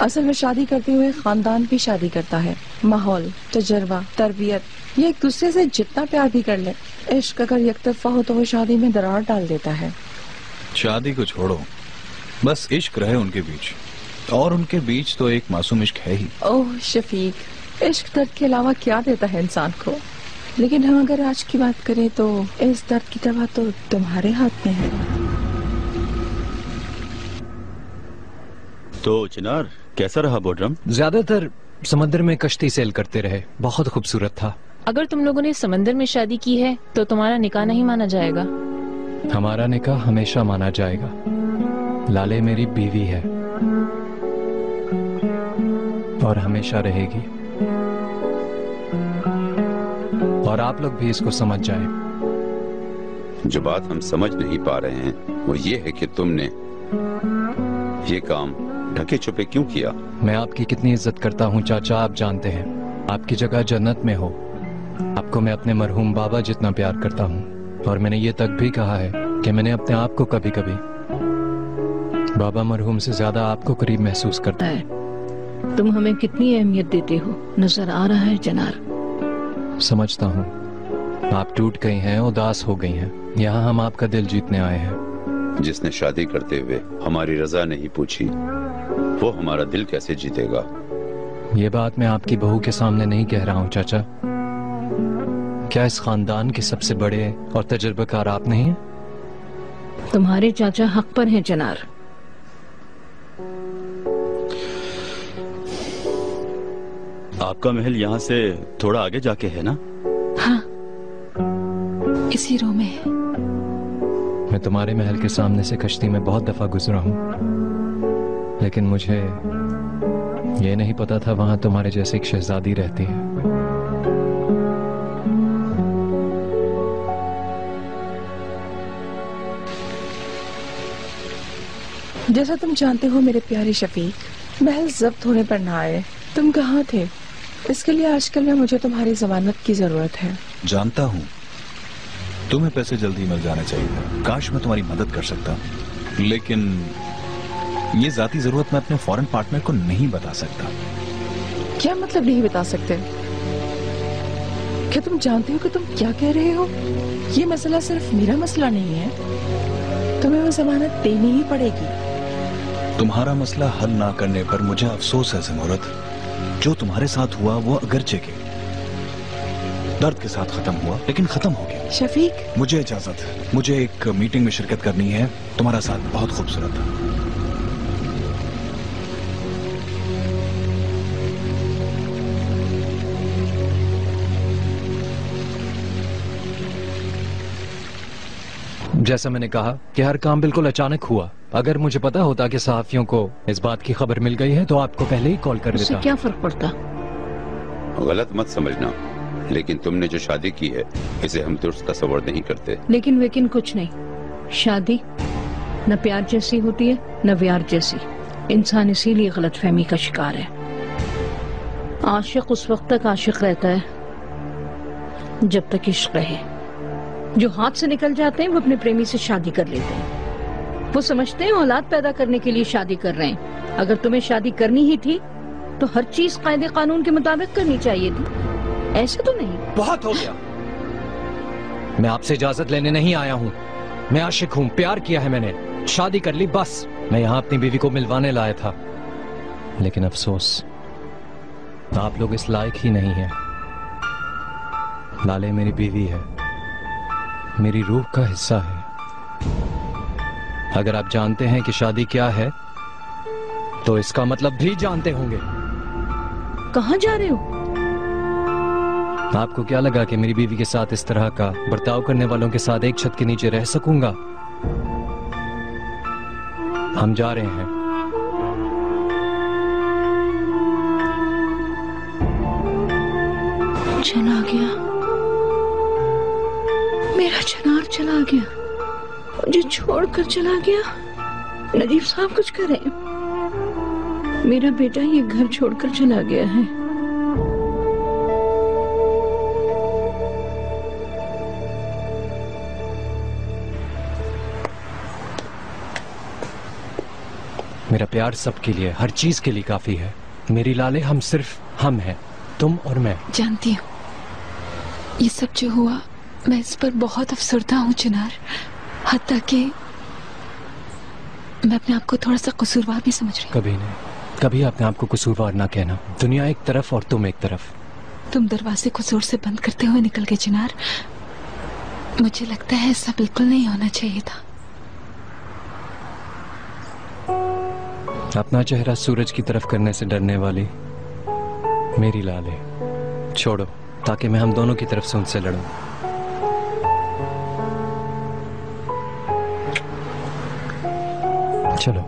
असल में शादी करते हुए खानदान भी शादी करता है। माहौल, तजर्बा, तरबियत, ये एक दूसरे से जितना प्यार भी कर ले, इश्क अगर यकतरफा हो तो वो शादी में दरार डाल देता है। शादी को छोड़ो, बस इश्क रहे उनके बीच, और उनके बीच तो एक मासूम इश्क है ही। ओह शफीक, इश्क दर्द के अलावा क्या देता है इंसान को? लेकिन हम अगर आज की बात करें तो इस दर्द की दवा तो तुम्हारे हाथ में है। तो चिनार, कैसा रहा बोर्डरूम? ज्यादातर समंदर में कश्ती सेल करते रहे, बहुत खूबसूरत था। अगर तुम लोगों ने समंदर में शादी की है तो तुम्हारा निकाह नहीं माना जाएगा। हमारा निकाह हमेशा माना जाएगा। लाले मेरी बीवी है, और हमेशा रहेगी। और आप लोग भी इसको समझ जाएं। जो बात हम समझ नहीं पा रहे हैं वो ये है कि तुमने ये काम ढके छुपे क्यों किया? मैं आपकी कितनी इज्जत करता हूँ चाचा, आप जानते हैं। आपकी जगह जन्नत में हो। आपको मैं अपने मरहूम बाबा जितना प्यार करता हूँ, और मैंने ये तक भी कहा है कि मैंने अपने आप को कभी कभी बाबा मरहूम से ज्यादा आपको करीब महसूस करता है। तुम हमें कितनी अहमियत देते हो नजर आ रहा है चिनार। समझता हूँ आप टूट गई हैं, उदास हो गई हैं। यहाँ हम आपका दिल जीतने आए हैं। जिसने शादी करते हुए हमारी रजा नहीं पूछी वो हमारा दिल कैसे जीतेगा? ये बात मैं आपकी बहू के सामने नहीं कह रहा हूँ चाचा। क्या इस खानदान के सबसे बड़े और तजुर्बेकार आप नहीं हैं? तुम्हारे चाचा हक पर हैं चिनार। आपका महल यहाँ से थोड़ा आगे जाके है ना? हाँ, इसी रो में। मैं तुम्हारे महल के सामने से कश्ती में बहुत दफा गुजरा हूँ, लेकिन मुझे ये नहीं पता था वहां तुम्हारे जैसे एक शहजादी रहती है। जैसा तुम जानते हो मेरे प्यारे शफीक, महल जब्त होने पर ना आए। तुम कहाँ थे? इसके लिए आजकल में मुझे तुम्हारी जमानत की जरूरत है। जानता हूँ तुम्हें पैसे जल्दी मिल जाने चाहिए। काश मैं तुम्हारी मदद कर सकता, लेकिन ये जाती जरूरत मैं अपने फॉरेन पार्टनर को नहीं बता सकता। क्या मतलब नहीं बता सकते? क्या तुम जानते हो कि तुम क्या कह रहे हो? ये मसला सिर्फ मेरा मसला नहीं है, तुम्हें वो जमानत देनी ही पड़ेगी। तुम्हारा मसला हल ना करने पर मुझे अफसोस है ज़मूरत। जो तुम्हारे साथ हुआ वो अगरचे के दर्द के साथ खत्म हुआ, लेकिन खत्म हो गया। शफीक, मुझे इजाजत, मुझे एक मीटिंग में शिरकत करनी है। तुम्हारा साथ बहुत खूबसूरत था। जैसा मैंने कहा कि हर काम बिल्कुल अचानक हुआ। अगर मुझे पता होता कि सहाफियों को इस बात की खबर मिल गई है तो आपको पहले ही कॉल कर देता। उससे क्या फर्क पड़ता? गलत मत समझना, लेकिन तुमने जो शादी की है इसे हम दुरुस्त तस्वर नहीं करते। लेकिन कुछ नहीं। शादी न प्यार जैसी होती है न व्यार जैसी। इंसान इसीलिए गलतफहमी का शिकार है। आशिक उस वक्त तक आशिक रहता है जब तक इश्क रहे। जो हाथ से निकल जाते हैं वो अपने प्रेमी से शादी कर लेते हैं। वो समझते हैं औलाद पैदा करने के लिए शादी कर रहे हैं। अगर तुम्हें शादी करनी ही थी तो हर चीज कायदे कानून के मुताबिक करनी चाहिए थी, ऐसे तो नहीं। बहुत हो गया। मैं आपसे इजाजत लेने नहीं आया हूँ। मैं आशिक हूँ, प्यार किया है मैंने, शादी कर ली बस। मैं यहाँ अपनी बीवी को मिलवाने लाया था, लेकिन अफसोस आप लोग इस लायक ही नहीं हैं। लाले मेरी बीवी है, मेरी रूह का हिस्सा है। अगर आप जानते हैं कि शादी क्या है तो इसका मतलब भी जानते होंगे। कहाँ जा रहे हो? आपको क्या लगा कि मेरी बीवी के साथ इस तरह का बर्ताव करने वालों के साथ एक छत के नीचे रह सकूंगा? हम जा रहे हैं। चला गया, मेरा चिनार चला गया, मुझे छोड़कर चला गया। नजीब साहब कुछ करें, मेरा बेटा ये घर छोड़कर चला गया है। मेरा प्यार सबके लिए, हर चीज के लिए काफी है। मेरी लाले, हम सिर्फ हम हैं, तुम और मैं। जानती हूँ ये सब जो हुआ मैं इस पर बहुत अफसरदा हूँ चिनार। हत्ता कि मैं अपने आप को थोड़ा सा कसूरवार भी समझ रही हूँ। कभी नहीं, कभी अपने आप को कसूरवार ना कहना। दुनिया एक तरफ और तुम एक तरफ। तुम दरवाजे को जोर से बंद करते हुए निकल गए चिनार। मुझे लगता है ऐसा बिल्कुल नहीं होना चाहिए था। अपना चेहरा सूरज की तरफ करने से डरने वाली मेरी लाले, छोड़ो ताकि मैं हम दोनों की तरफ से उनसे लड़ूं। चलो।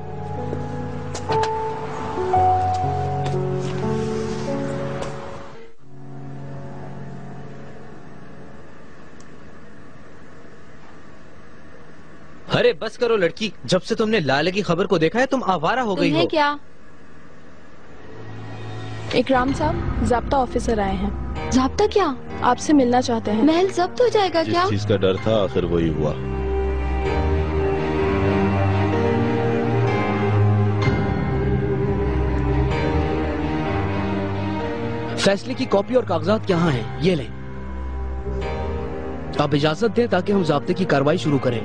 अरे बस करो लड़की, जब से तुमने लाले की खबर को देखा है तुम आवारा हो गई हो। तुम्हें क्या? इकराम साहब, ज़ाब्ता ऑफिसर आए हैं। ज़ाब्ता क्या? आपसे मिलना चाहते हैं। महल जब्त हो जाएगा क्या? जिस चीज का डर था आखिर वही हुआ। फैसले की कॉपी और कागजात यहाँ हैं, ये लें। आप इजाजत दें ताकि हम ज़ाब्ते की कार्रवाई शुरू करें।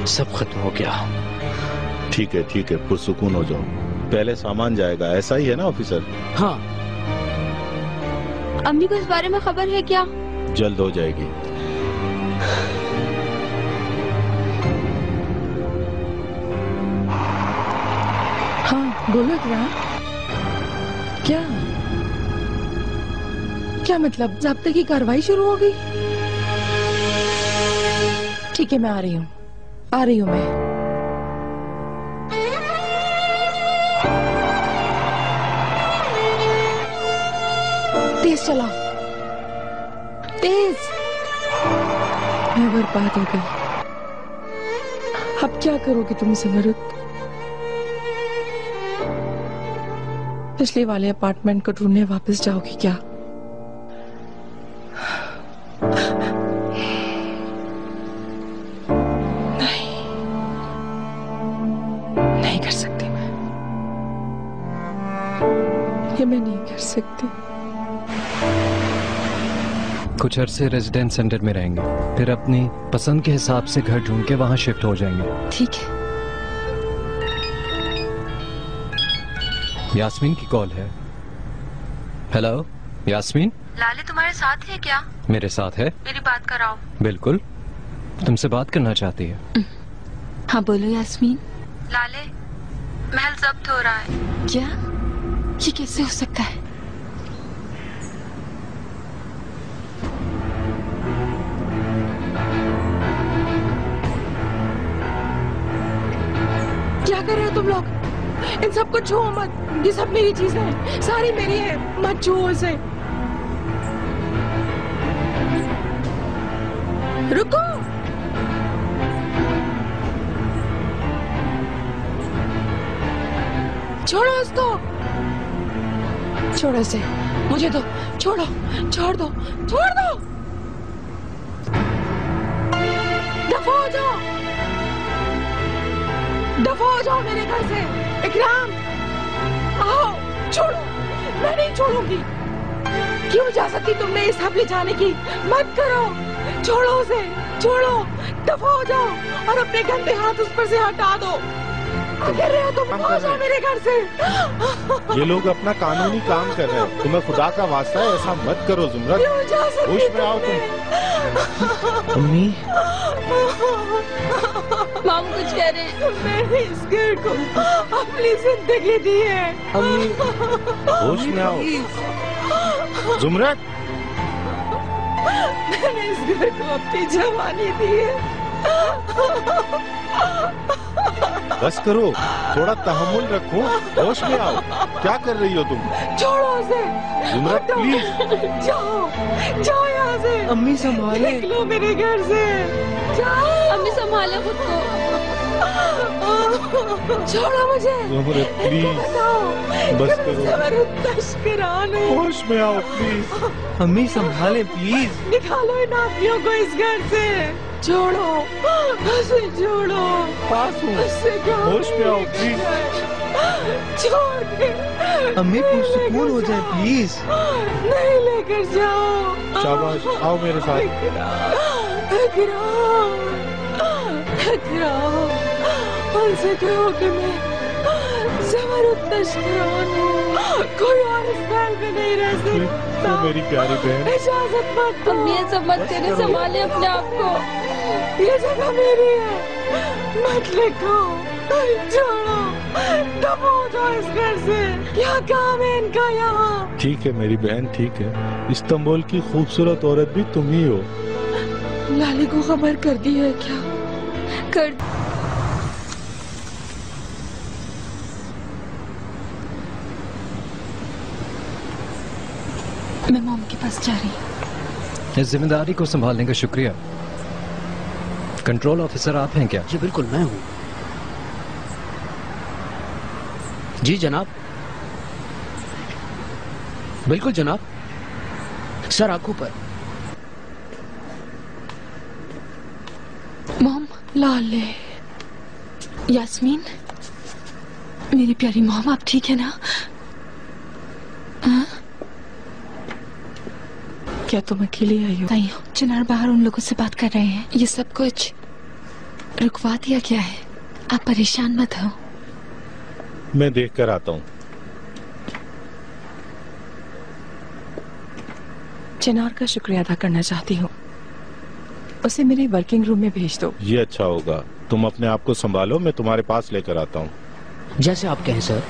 सब खत्म हो गया। ठीक है, पुरसुकून हो जाओ। पहले सामान जाएगा, ऐसा ही है ना ऑफिसर? हाँ। अम्मी को इस बारे में खबर है क्या? जल्द हो जाएगी। हाँ बोलो इकराम। क्या मतलब? ज़ाब्ते की कार्रवाई शुरू हो गई? ठीक है, मैं आ रही हूँ मैं। तेज चला, तेज। मैं बर्बाद हो गई। अब क्या करोगी तुम ज़मरुद? पिछले वाले अपार्टमेंट को ढूंढने वापस जाओगी क्या? नहीं कर सकती मैं नहीं कर सकती। कुछ अरसे रेजिडेंट सेंटर में रहेंगे, फिर अपनी पसंद के हिसाब से घर ढूंढ के वहां शिफ्ट हो जाएंगे। ठीक है। यास्मीन की कॉल है। हेलो यास्मीन। लाले तुम्हारे साथ है क्या? मेरे साथ है। मेरी बात कराओ। बिल्कुल, तुमसे बात करना चाहती है। हाँ बोलो यास्मीन। लाले, महल जब्त हो रहा है। क्या? ये कैसे हो सकता है? क्या कर रहे हो तुम लोग? इन सबको छुओ मत, ये सब मेरी चीजें हैं, सारी मेरी है, मत छुओ इसे। रुको। छोड़ो इसको, छोड़ो इसे, मुझे दो, छोड़ो, छोड़ दो, छोड़ दो। दफा हो जाओ, दफा हो जाओ मेरे घर से। इकराम आओ, छोड़ो, मैं नहीं छोड़ूंगी। क्यों इजाजत दी तुमने इस हब ले जाने की? मत करो, छोड़ो उसे, छोड़ो, दफा हो जाओ और अपने गंदे हाथ उस पर से हटा दो। क्या कर रहे हो तुम? हो जाओ मेरे घर से। ये लोग अपना कानूनी काम कर रहे हैं, तुम्हें खुदा का वास्ता है ऐसा मत करो जुमरत। होश में आओ तुम। अम्मी, मामू कुछ कह रहे हैं। मैंने इस घर को अपनी जिंदगी दी है। अम्मी, होश में आओ जुमरत। मैंने इस घर को अपनी जवानी दी है। बस करो, थोड़ा तहम्मुल रखो, होश में आओ। क्या कर रही हो तुम? छोड़ो उसे जुमरत प्लीज। जाओ, जाओ यहाँ से। अम्मी संभाले। निकलो मेरे घर से, जाओ। अम्मी संभाले खुद को। छोड़ो मुझे। जुमरत प्लीज, बस करो। ज़बरदस्त तस्करान है। होश में आओ प्लीज। अम्मी संभाले प्लीज। निकालो इन आदमियों को इस घर से। छोड़ो उसे, छोड़ो। पास हूँ, उससे कहो होश में आओ प्लीज। छोड़ दे। अम्मी पुरसुकून हो जाए प्लीज। नहीं लेकर जाओ। शाबाश, आओ मेरे साथ। उनसे कहो कि मैं ज़बरदस्त तस्करान हूँ, कोई और इस महल में नहीं रह सकता। मेरी प्यारी बहन, इजाजत मत दो। अम्मी ऐसा मत करे, संभाले अपने आप को। ये जगह मेरी है, मत लिखो, छोड़ो, दबो जाओ इस घर से। क्या काम है इनका यहाँ? ठीक है मेरी बहन, ठीक है। इस्तांबुल की खूबसूरत औरत भी तुम ही हो। लाली को खबर कर दी है क्या? कर। मैं मॉम के पास जा रही हूँ। इस जिम्मेदारी को संभालने का शुक्रिया। कंट्रोल ऑफिसर आप हैं क्या? जी बिल्कुल मैं हूँ। जी जनाब। बिल्कुल जनाब। सर आंखों पर। मॉम। लाले। यास्मीन, मेरी प्यारी मॉम, आप ठीक है ना? हाँ? क्या तुम अकेली आई हो? नहीं हो। चिनार बाहर उन लोगों से बात कर रहे हैं। ये सब कुछ रुकवा दिया गया है। आप परेशान मत हो। मैं देख कर आता हूँ। चिनार का शुक्रिया अदा करना चाहती हूँ। उसे मेरे वर्किंग रूम में भेज दो। ये अच्छा होगा। तुम अपने आप को संभालो, मैं तुम्हारे पास लेकर आता हूँ। जैसे आप कहें सर।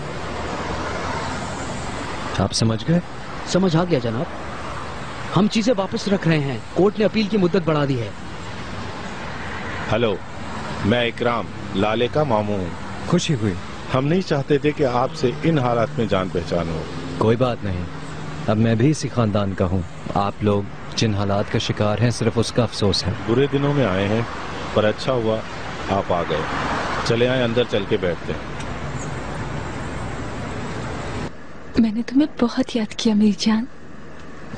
आप समझ गए? समझ आ गया जनाब। हम चीजें वापस रख रहे हैं। कोर्ट ने अपील की मुद्दत बढ़ा दी है। हेलो, मैं इकराम, लाले का मामू हूँ। खुशी हुई। हम नहीं चाहते थे कि आपसे इन हालात में जान पहचान हो। कोई बात नहीं, अब मैं भी इसी खानदान का हूँ। आप लोग जिन हालात का शिकार हैं सिर्फ उसका अफसोस है। बुरे दिनों में आए हैं, पर अच्छा हुआ आप आ गए। चले आए, अंदर चल के बैठते हैं। मैंने तुम्हें बहुत याद किया मेरी जान।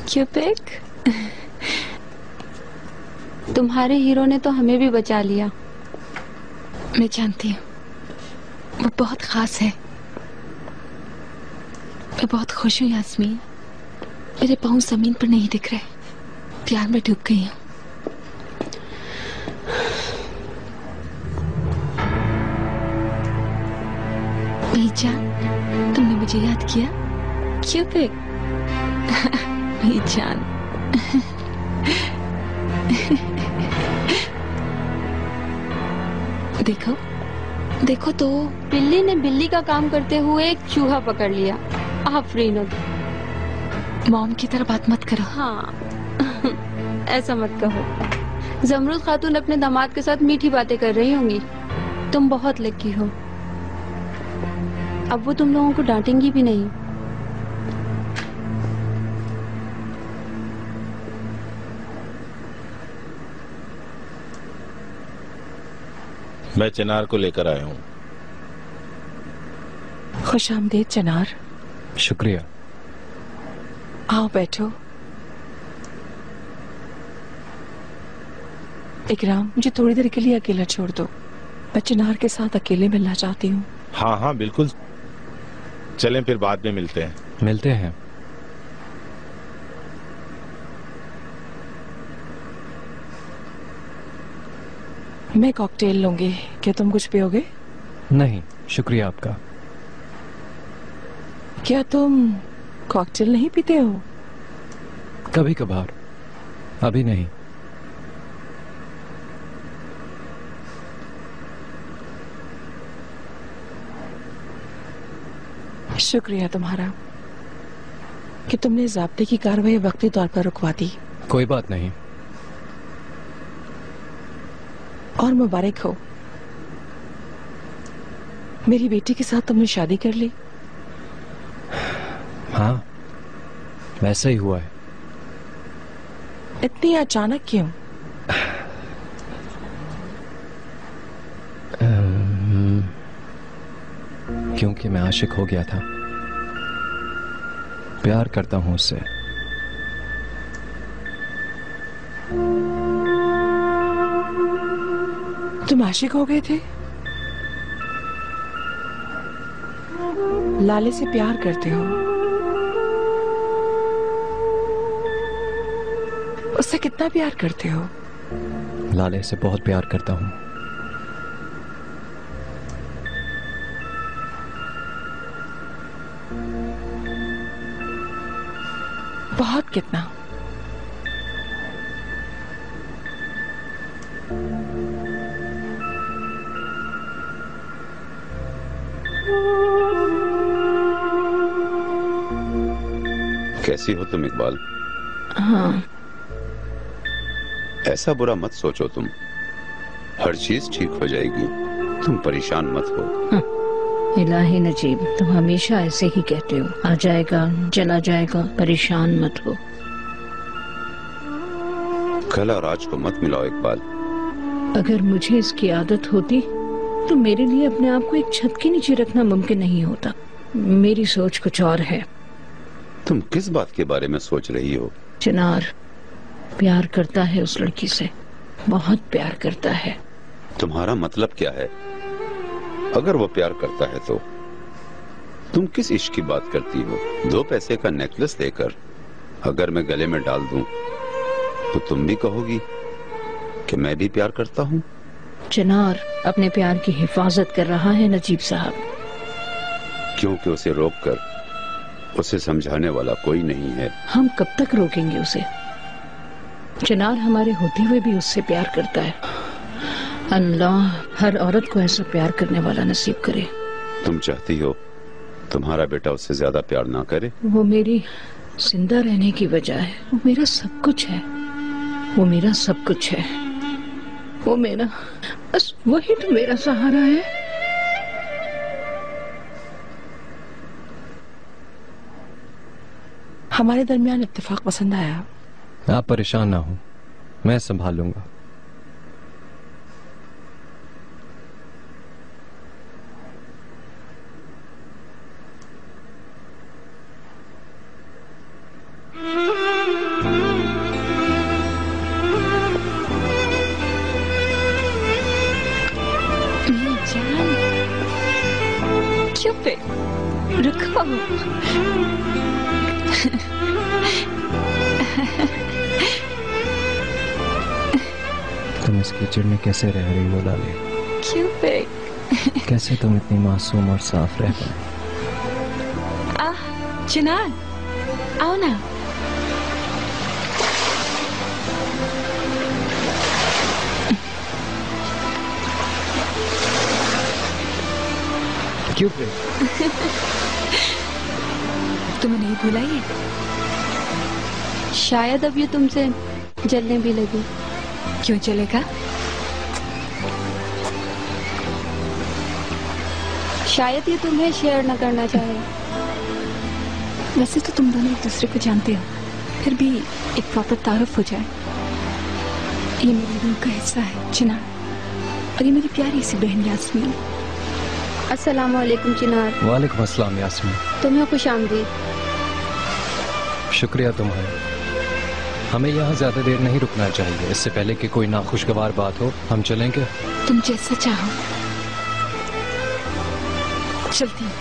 क्यों बेक? तुम्हारे हीरो ने तो हमें भी बचा लिया। मैं जानती हूँ, वो बहुत खास है। मैं बहुत खुश हूँ यास्मीन। मेरे पाँव जमीन पर नहीं दिख रहे। प्यार में डूब गई हूँ। मेरी जान, तुमने मुझे याद किया? क्यों बेक? मेरी जान। देखो देखो तो, बिल्ली ने बिल्ली का काम करते हुए एक चूहा पकड़ लिया। आफरीन हो। मॉम की तरह बात मत करो। हाँ ऐसा मत कहो। जमरूद खातून अपने दामाद के साथ मीठी बातें कर रही होंगी। तुम बहुत लकी हो। अब वो तुम लोगों को डांटेंगी भी नहीं। मैं चिनार को लेकर आया हूँ। खुश आमदीद चिनार। शुक्रिया। आओ बैठो। इकराम, मुझे थोड़ी देर के लिए अकेला छोड़ दो। मैं चिनार के साथ अकेले मिलना चाहती हूँ। हाँ हाँ बिल्कुल, चलें फिर बाद में मिलते हैं। मिलते हैं। मैं कॉकटेल लूंगी, क्या तुम कुछ पियोगे? नहीं शुक्रिया आपका। क्या तुम कॉकटेल नहीं पीते हो? कभी कभार, अभी नहीं। शुक्रिया तुम्हारा कि तुमने ज़ाब्ते की कार्रवाई वक्ती तौर पर रुकवा दी। कोई बात नहीं। और मुबारक हो, मेरी बेटी के साथ तुमने शादी कर ली। हाँ वैसा ही हुआ है। इतनी अचानक क्यों? क्योंकि मैं आशिक हो गया था। प्यार करता हूं उससे। तुम आशिक हो गए थे? लाले से प्यार करते हो? उससे कितना प्यार करते हो? लाले से बहुत प्यार करता हूं। बहुत कितना? कैसी हो तुम इकबाल? हाँ। ऐसा बुरा मत सोचो तुम, हर चीज ठीक हो जाएगी, तुम परेशान मत हो। इलाही नजीब, तुम हमेशा ऐसे ही कहते हो, आ जाएगा चला जाएगा, परेशान मत हो। कल और आज को मत मिलाओ इकबाल, अगर मुझे इसकी आदत होती तो मेरे लिए अपने आप को एक छत के नीचे रखना मुमकिन नहीं होता। मेरी सोच कुछ और है। तुम किस बात के बारे में सोच रही हो? चिनार प्यार करता है उस लड़की से, बहुत प्यार करता है। तुम्हारा मतलब क्या है? अगर वो प्यार करता है तो तुम किस इश्क की बात करती हो? 2 पैसे का नेकलेस लेकर अगर मैं गले में डाल दूं तो तुम भी कहोगी कि मैं भी प्यार करता हूँ। चिनार अपने प्यार की हिफाजत कर रहा है नजीब साहब, क्योंकि उसे रोककर उसे समझाने वाला कोई नहीं है। हम कब तक रोकेंगे उसे? चिनार हमारे होते हुए भी उससे प्यार करता है। अल्लाह हर औरत को ऐसा प्यार करने वाला नसीब करे। तुम चाहती हो तुम्हारा बेटा उससे ज्यादा प्यार ना करे? वो मेरी जिंदा रहने की वजह है, वो मेरा सब कुछ है, वो मेरा सब कुछ है, वो मेरा बस वही तो मेरा सहारा है। हमारे दरमियान इत्तेफाक पसंद आया। आप परेशान ना हो, मैं संभाल लूंगा। क्यों पे रुको। तुम इस कीचड़ में कैसे रह रही हो लाली? क्यों पे? कैसे तुम इतनी मासूम और साफ रह पाए? चिनार आओ ना। क्यों पे? तुम्हें नहीं भूला ये? शायद अब ये तुमसे जलने भी लगी। क्यों चलेगा? शायद ये तुम्हें शेयर न करना चाहे। वैसे तो तुम दोनों एक दूसरे को जानते हो, फिर भी एक प्रॉपर तारुफ हो जाए। ये मेरी रूह का हिस्सा है चिनार, और ये मेरी प्यारी सी बहन यास्मीन। अस्सलाम वालेकुम चिनार। वालेकुम अस्सलाम यास्मीन। तुम्हें खुशामदीद। शुक्रिया तुम्हारा। हमें यहाँ ज्यादा देर नहीं रुकना चाहिए, इससे पहले कि कोई नाखुशगवार बात हो। हम चलेंगे? तुम जैसा चाहो। चलती हूँ,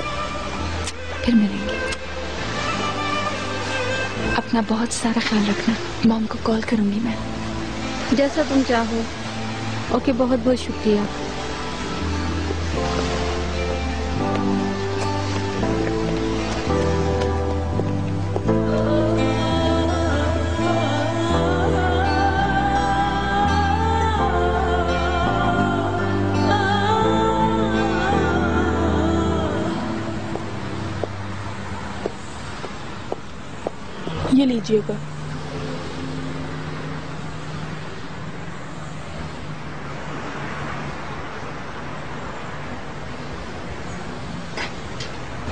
फिर मिलेंगे। अपना बहुत सारा ख्याल रखना। मॉम को कॉल करूंगी मैं। जैसा तुम चाहो। ओके, बहुत बहुत शुक्रिया। ये लीजिएगा।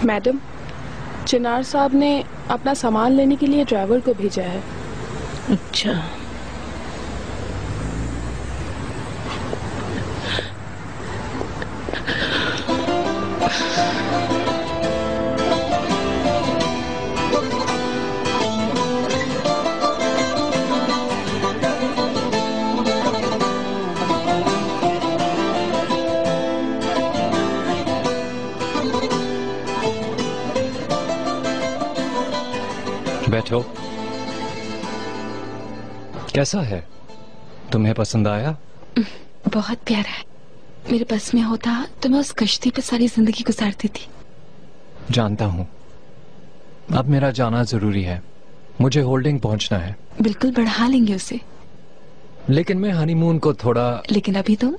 मैडम, चिनार साहब ने अपना सामान लेने के लिए ड्राइवर को भेजा है। अच्छा, बैठो। कैसा है? तुम्हें पसंद आया? बहुत प्यारा है। मेरे बस में होता तो मैं उस कश्ती पे सारी जिंदगी गुजार देती। जानता हूँ। अब मेरा जाना जरूरी है, मुझे होल्डिंग पहुंचना है। बिल्कुल बढ़ा लेंगे उसे। लेकिन मैं हनीमून को थोड़ा। लेकिन अभी तुम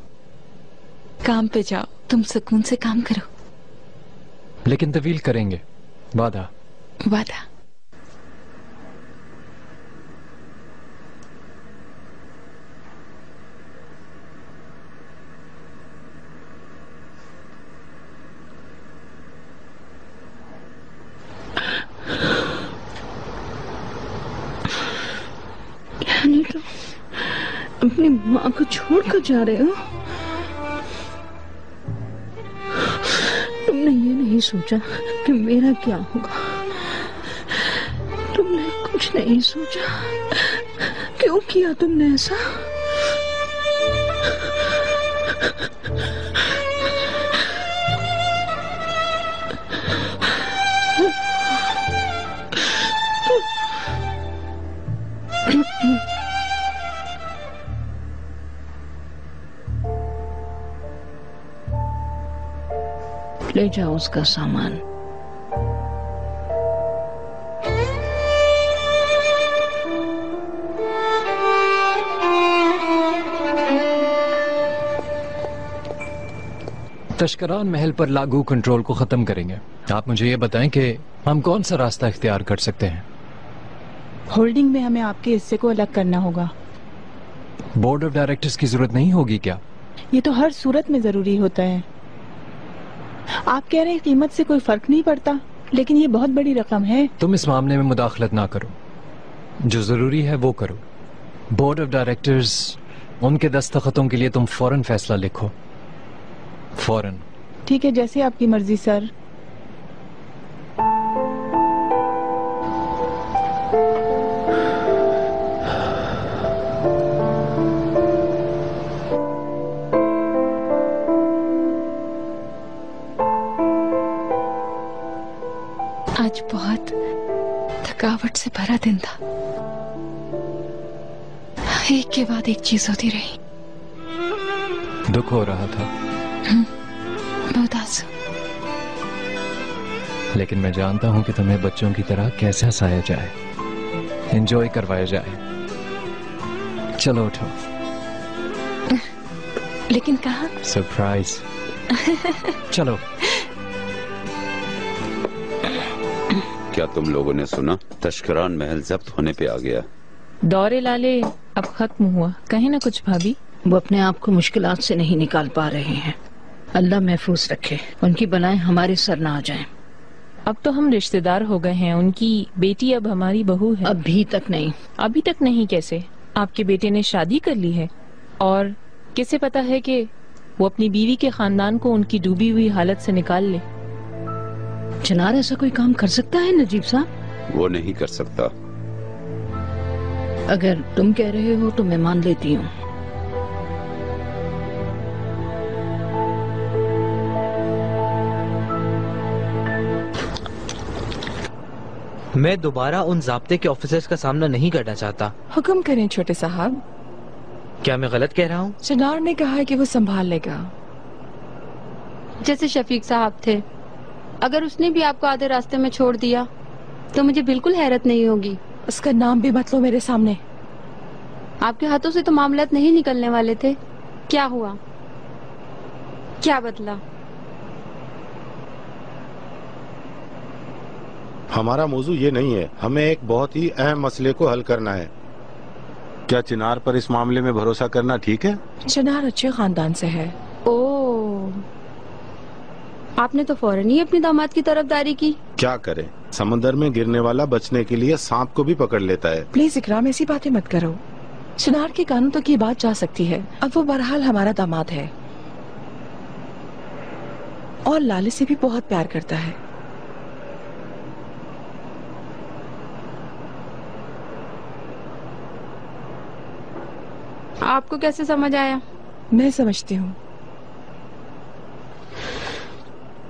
काम पे जाओ, तुम सुकून से काम करो। लेकिन तवील करेंगे, वादा। वादा। अपनी माँ को छोड़कर जा रहे हो? तुमने ये नहीं सोचा कि मेरा क्या होगा? तुमने कुछ नहीं सोचा। क्यों किया तुमने ऐसा? ले जाओ उसका सामान। तश्करान महल पर लागू कंट्रोल को खत्म करेंगे। आप मुझे ये बताएं कि हम कौन सा रास्ता इख्तियार कर सकते हैं? होल्डिंग में हमें आपके हिस्से को अलग करना होगा। बोर्ड ऑफ डायरेक्टर्स की जरूरत नहीं होगी क्या? ये तो हर सूरत में जरूरी होता है। आप कह रहे हैं कीमत से कोई फर्क नहीं पड़ता, लेकिन ये बहुत बड़ी रकम है। तुम इस मामले में मुदाखलत ना करो, जो जरूरी है वो करो। बोर्ड ऑफ डायरेक्टर्स उनके दस्तखतों के लिए तुम फौरन फैसला लिखो, फौरन। ठीक है, जैसे आपकी मर्जी सर। आज बहुत थकावट से भरा दिन था। एक के बाद एक चीज होती रही। दुख हो रहा था, मैं उदास हूं। लेकिन मैं जानता हूं कि तुम्हें बच्चों की तरह कैसे हंसाया जाए, एंजॉय करवाया जाए। चलो उठो। लेकिन कहाँ? सरप्राइज। चलो। क्या तुम लोगों ने सुना? तश्करान महल जब्त होने पे आ गया। दौरे लाले अब खत्म हुआ, कहीं ना कुछ भाभी। वो अपने आप को मुश्किलात से नहीं निकाल पा रहे हैं। अल्लाह महफूज रखे, उनकी बनाए हमारे सर ना आ जाएं। अब तो हम रिश्तेदार हो गए हैं। उनकी बेटी अब हमारी बहू है। अभी तक नहीं। अभी तक नहीं कैसे? आपके बेटे ने शादी कर ली है, और किसे पता है कि वो अपनी बीवी के खानदान को उनकी डूबी हुई हालत से निकाल ले। चिनार ऐसा कोई काम कर सकता है नजीब साहब? वो नहीं कर सकता। अगर तुम कह रहे हो तो मैं मान लेती हूँ। मैं दोबारा उन ज़ाब्ते के ऑफिसर्स का सामना नहीं करना चाहता। हुक्म करें छोटे साहब। क्या मैं गलत कह रहा हूँ? चिनार ने कहा है कि वो संभाल लेगा। जैसे शफीक साहब थे, अगर उसने भी आपको आधे रास्ते में छोड़ दिया तो मुझे बिल्कुल हैरत नहीं होगी। उसका नाम भी मत लो मेरे सामने। आपके हाथों से तो मामलात नहीं निकलने वाले थे। क्या हुआ? क्या बदला? हमारा मौजू ये नहीं है। हमें एक बहुत ही अहम मसले को हल करना है। क्या चिनार पर इस मामले में भरोसा करना ठीक है? चिनार अच्छे खानदान से है। ओह, आपने तो फौरन ही अपनी दामाद की तरफदारी की। क्या करें, समंदर में गिरने वाला बचने के लिए सांप को भी पकड़ लेता है। प्लीज इकराम, ऐसी बातें मत करो। चिनार के कानों तक ये बात जा सकती है। अब वो बहरहाल हमारा दामाद है और लाले से भी बहुत प्यार करता है। आपको कैसे समझ आया? मैं समझती हूँ।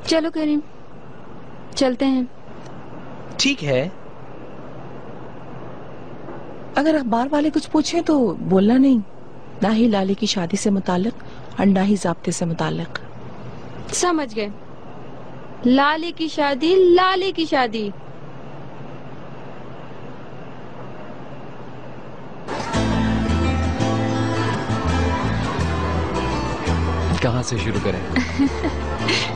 चलो करीम, चलते हैं। ठीक है। अगर अखबार वाले कुछ पूछें तो बोलना नहीं, ना ही लाले की शादी से मुताल्लिक और ना ही ज़ाब्ते से मुताल्लिक। समझ गए। लाले की शादी, लाले की शादी। कहाँ से शुरू करें?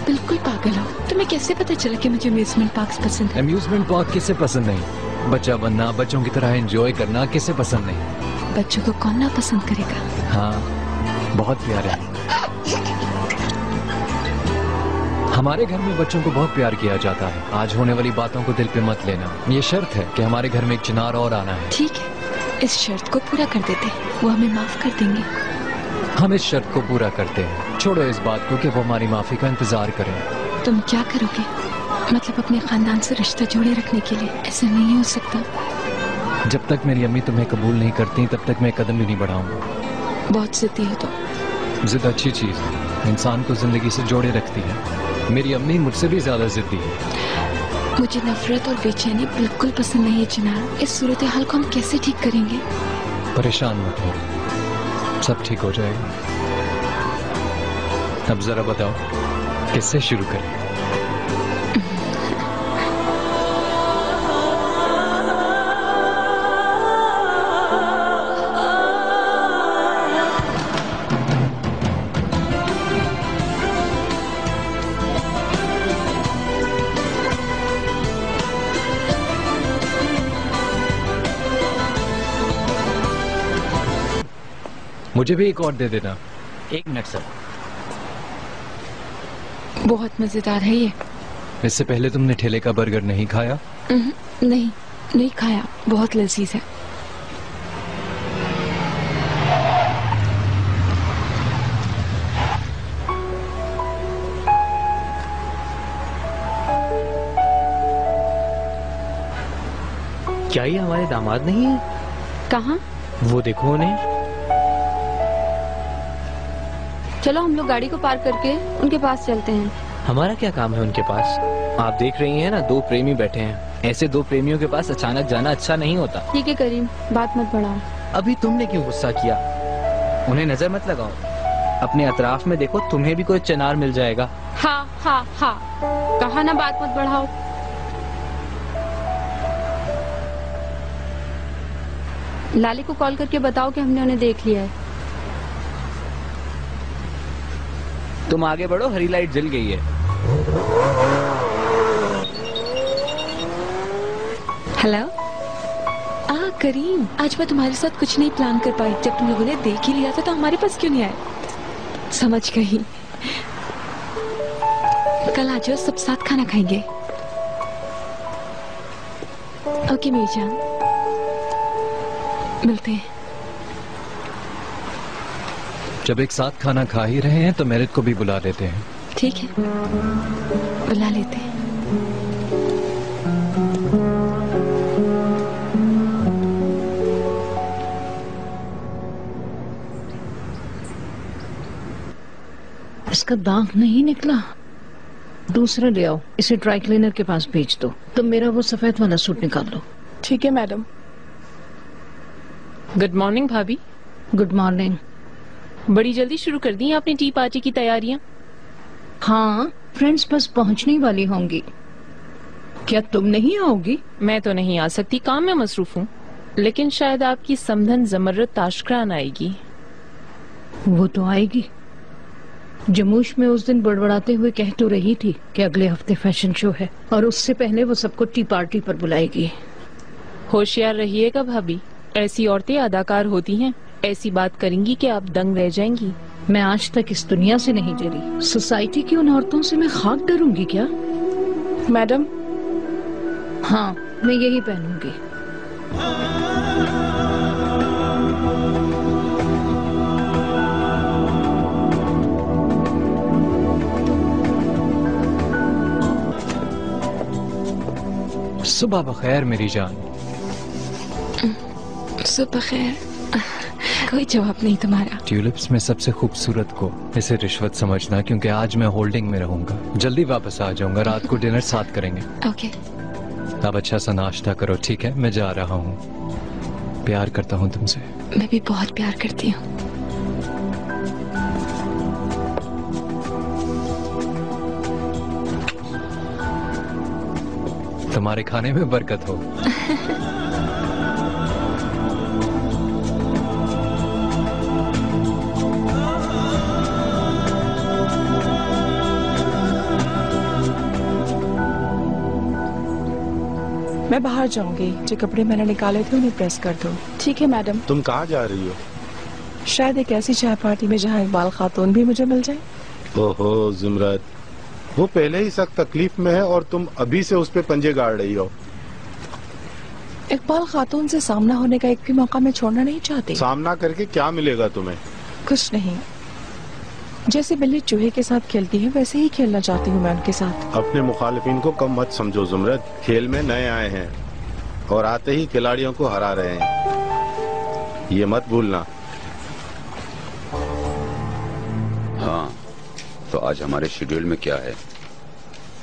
बिल्कुल पागल हो। तुम्हें कैसे पता चला कि मुझे अम्यूजमेंट पार्क पसंद है? अम्यूजमेंट पार्क किसे पसंद नहीं? बच्चा बनना, बच्चों की तरह एंजॉय करना किसे पसंद नहीं? बच्चों को कौन ना पसंद करेगा? हाँ, बहुत प्यारे हैं। हमारे घर में बच्चों को बहुत प्यार किया जाता है। आज होने वाली बातों को दिल पे मत लेना। ये शर्त है कि हमारे घर में एक चिनार और आना है। ठीक है, इस शर्त को पूरा कर देते, वो हमें माफ कर देंगे। हम इस शर्त को पूरा करते हैं। छोड़ो इस बात को कि वो हमारी माफी का इंतजार करें। तुम क्या करोगे? मतलब अपने खानदान से रिश्ता जोड़े रखने के लिए? ऐसा नहीं हो सकता। जब तक मेरी अम्मी तुम्हें कबूल नहीं करती तब तक मैं कदम भी नहीं बढ़ाऊंगा। बहुत जिद्दी हो तुम। जिद अच्छी चीज है, इंसान को जिंदगी से जोड़े रखती है। मेरी अम्मी मुझसे भी ज्यादा जिद्दी है। मुझे नफरत और बेचैनी बिल्कुल पसंद नहीं है चिनार। इस सूरत हाल को हम कैसे ठीक करेंगे? परेशान मत हो, सब ठीक हो जाएगा। अब जरा बताओ किससे शुरू करें? मुझे भी एक और दे देना। 1 मिनट सर। बहुत मजेदार है ये। इससे पहले तुमने ठेले का बर्गर नहीं खाया? नहीं खाया, बहुत लजीज है। क्या ये हमारे दामाद नहीं है? कहाँ? वो देखो उन्हें। चलो हम लोग गाड़ी को पार्क करके उनके पास चलते हैं। हमारा क्या काम है उनके पास? आप देख रही हैं ना, 2 प्रेमी बैठे हैं। ऐसे 2 प्रेमियों के पास अचानक जाना अच्छा नहीं होता। ठीक है करीम, बात मत बढ़ाओ। अभी तुमने क्यों गुस्सा किया? उन्हें नजर मत लगाओ, अपने अतराफ में देखो, तुम्हें भी कोई चिनार मिल जाएगा। हाँ हाँ हाँ, कहा ना बात मत बढ़ाओ। लाली को कॉल करके बताओ कि हमने उन्हें देख लिया है। तुम आगे बढ़ो, हरी लाइट जल गई है। हेलो। करीम, आज मैं तुम्हारे साथ कुछ नहीं प्लान कर पाई। जब तुम लोगों ने देख ही लिया था तो हमारे पास क्यों नहीं आए? समझ गई। कल आ जाओ, सब साथ खाना खाएंगे। ओके मेरी जान, मिलते हैं। जब एक साथ खाना खा ही रहे हैं तो मेरिट को भी बुला लेते हैं। ठीक है, बुला लेते हैं। इसका दाग नहीं निकला। दूसरा ले आओ, इसे ड्राई क्लीनर के पास भेज दो। तुम मेरा वो सफेद वाला सूट निकाल लो। ठीक है मैडम। गुड मॉर्निंग भाभी। Good morning. बड़ी जल्दी शुरू कर दी आपने टी पार्टी की तैयारियां? हाँ, फ्रेंड्स बस पहुंचने वाली होंगी। क्या तुम नहीं आओगी? मैं तो नहीं आ सकती, काम में मसरूफ हूँ। लेकिन शायद आपकी समधन जमर्रत ताशकरान आएगी। वो तो आएगी। जमूश में उस दिन बड़बड़ाते हुए कह तो रही थी कि अगले हफ्ते फैशन शो है और उससे पहले वो सबको टी पार्टी पर बुलाएगी। होशियार रहिएगा भाभी, ऐसी औरतें अदाकार होती हैं, ऐसी बात करेंगी कि आप दंग रह जाएंगी। मैं आज तक इस दुनिया से नहीं डरी, सोसाइटी की उन औरतों से मैं खाक डरूंगी क्या? मैडम। हाँ, मैं यही पहनूंगी। सुबह बखैर मेरी जान। सुबह खैर। कोई जवाब नहीं तुम्हारा। ट्यूलिप्स में सबसे खूबसूरत को इसे रिश्वत समझना, क्योंकि आज मैं होल्डिंग में रहूंगा। जल्दी वापस आ जाऊंगा, रात को डिनर साथ करेंगे। ओके। अब अच्छा सा नाश्ता करो, ठीक है? मैं जा रहा हूँ। प्यार करता हूँ तुमसे। मैं भी बहुत प्यार करती हूँ। तुम्हारे खाने में बरकत हो। मैं बाहर जाऊंगी, जो कपड़े मैंने निकाले थे उन्हें प्रेस कर दो। ठीक है मैडम। तुम कहाँ जा रही हो? शायद एक ऐसी चाय पार्टी में जहाँ इकबाल खातून भी मुझे मिल जाए। ओहो जिमरत, वो पहले ही सख्त तकलीफ में है और तुम अभी से उस पे पंजे गाड़ रही हो। इकबाल खातून से सामना होने का एक भी मौका मैं छोड़ना नहीं चाहती। सामना करके क्या मिलेगा तुम्हें? कुछ नहीं, जैसे बिल्ली चूहे के साथ खेलती है वैसे ही खेलना चाहती हूँ मैं उनके साथ। अपने मुखालिफिन को कम मत समझो जुमरत, खेल में नए आए हैं और आते ही खिलाड़ियों को हरा रहे हैं, ये मत भूलना। हाँ, तो आज हमारे शेड्यूल में क्या है?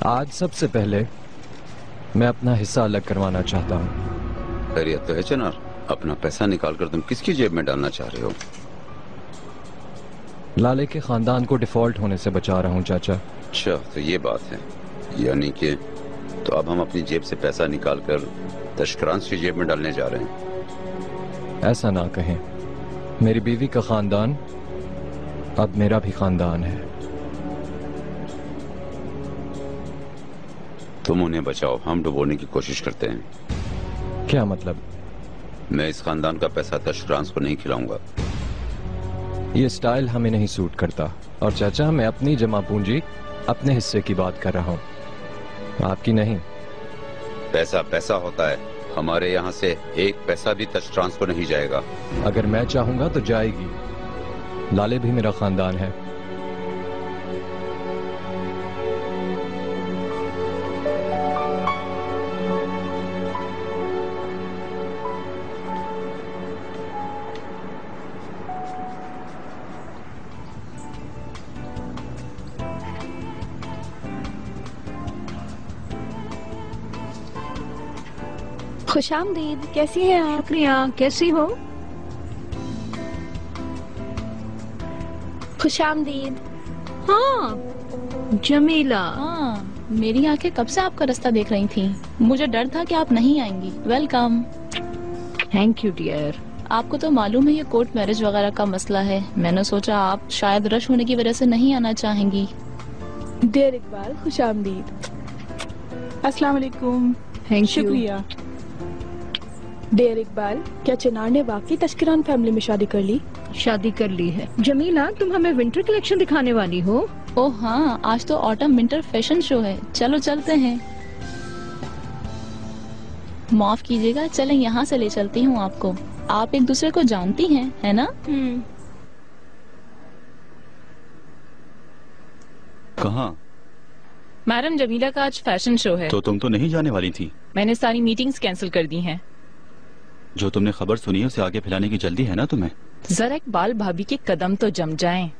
आज सबसे पहले मैं अपना हिस्सा अलग करवाना चाहता हूँ। खैरियत तो है चिनार? अपना पैसा निकालकर तुम किसकी जेब में डालना चाह रहे हो? लाले के खानदान को डिफॉल्ट होने से बचा रहा हूँ चाचा। अच्छा, तो ये बात है, यानी कि तो अब हम अपनी जेब से पैसा निकालकर तशकरान की जेब में डालने जा रहे हैं? ऐसा ना कहें, मेरी बीवी का खानदान अब मेरा भी खानदान है। तुम उन्हें बचाओ, हम डुबोने की कोशिश करते हैं। क्या मतलब? मैं इस खानदान का पैसा तशकरान को नहीं खिलाऊंगा। ये स्टाइल हमें नहीं सूट करता। और चाचा, मैं अपनी जमा पूंजी अपने हिस्से की बात कर रहा हूँ, आपकी नहीं। पैसा पैसा होता है, हमारे यहाँ से एक पैसा भी तशकरान को नहीं जाएगा। अगर मैं चाहूंगा तो जाएगी। लाले भी मेरा खानदान है। खुशामदीद, कैसी हैं आप? शुक्रिया, कैसी हो? खुशामदीद। हाँ जमीला। हाँ, मेरी आंखें कब से आपका रास्ता देख रही थीं। मुझे डर था कि आप नहीं आएंगी। वेलकम। Thank you dear. आपको तो मालूम है ये कोर्ट मैरिज वगैरह का मसला है। मैंने सोचा आप शायद रश होने की वजह से नहीं आना चाहेंगी। देर इकबाल, खुशामदीद। अस्सलाम वालेकुम। Thank you. शुक्रिया। डेर इकबाल, क्या चिनार ने वाकई तस्किरान फैमिली में शादी कर ली? शादी कर ली है। जमीला, तुम हमें विंटर कलेक्शन दिखाने वाली हो? ओह हाँ, आज तो ऑटम विंटर फैशन शो है। चलो चलते हैं। माफ कीजिएगा, चलें यहाँ से ले चलती हूँ आपको। आप एक दूसरे को जानती हैं, है ना? कहाँ? मैडम, जमीला का आज फैशन शो है। तो तुम तो नहीं जाने वाली थी? मैंने सारी मीटिंग्स कैंसिल कर दी हैं। जो तुमने खबर सुनी है उसे आगे फैलाने की जल्दी है ना तुम्हें? जरा इकबाल भाभी के कदम तो जम जाएं।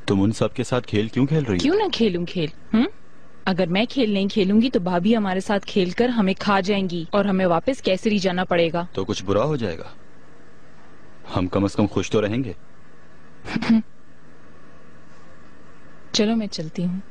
तुम उन सब के साथ खेल क्यों खेल रही हो? क्यों ना खेलूं खेल? अगर मैं खेल नहीं खेलूंगी तो भाभी हमारे साथ खेलकर हमें खा जाएंगी और हमें वापस कैसरी जाना पड़ेगा। तो कुछ बुरा हो जाएगा? हम कम से कम खुश तो रहेंगे। चलो मैं चलती हूँ।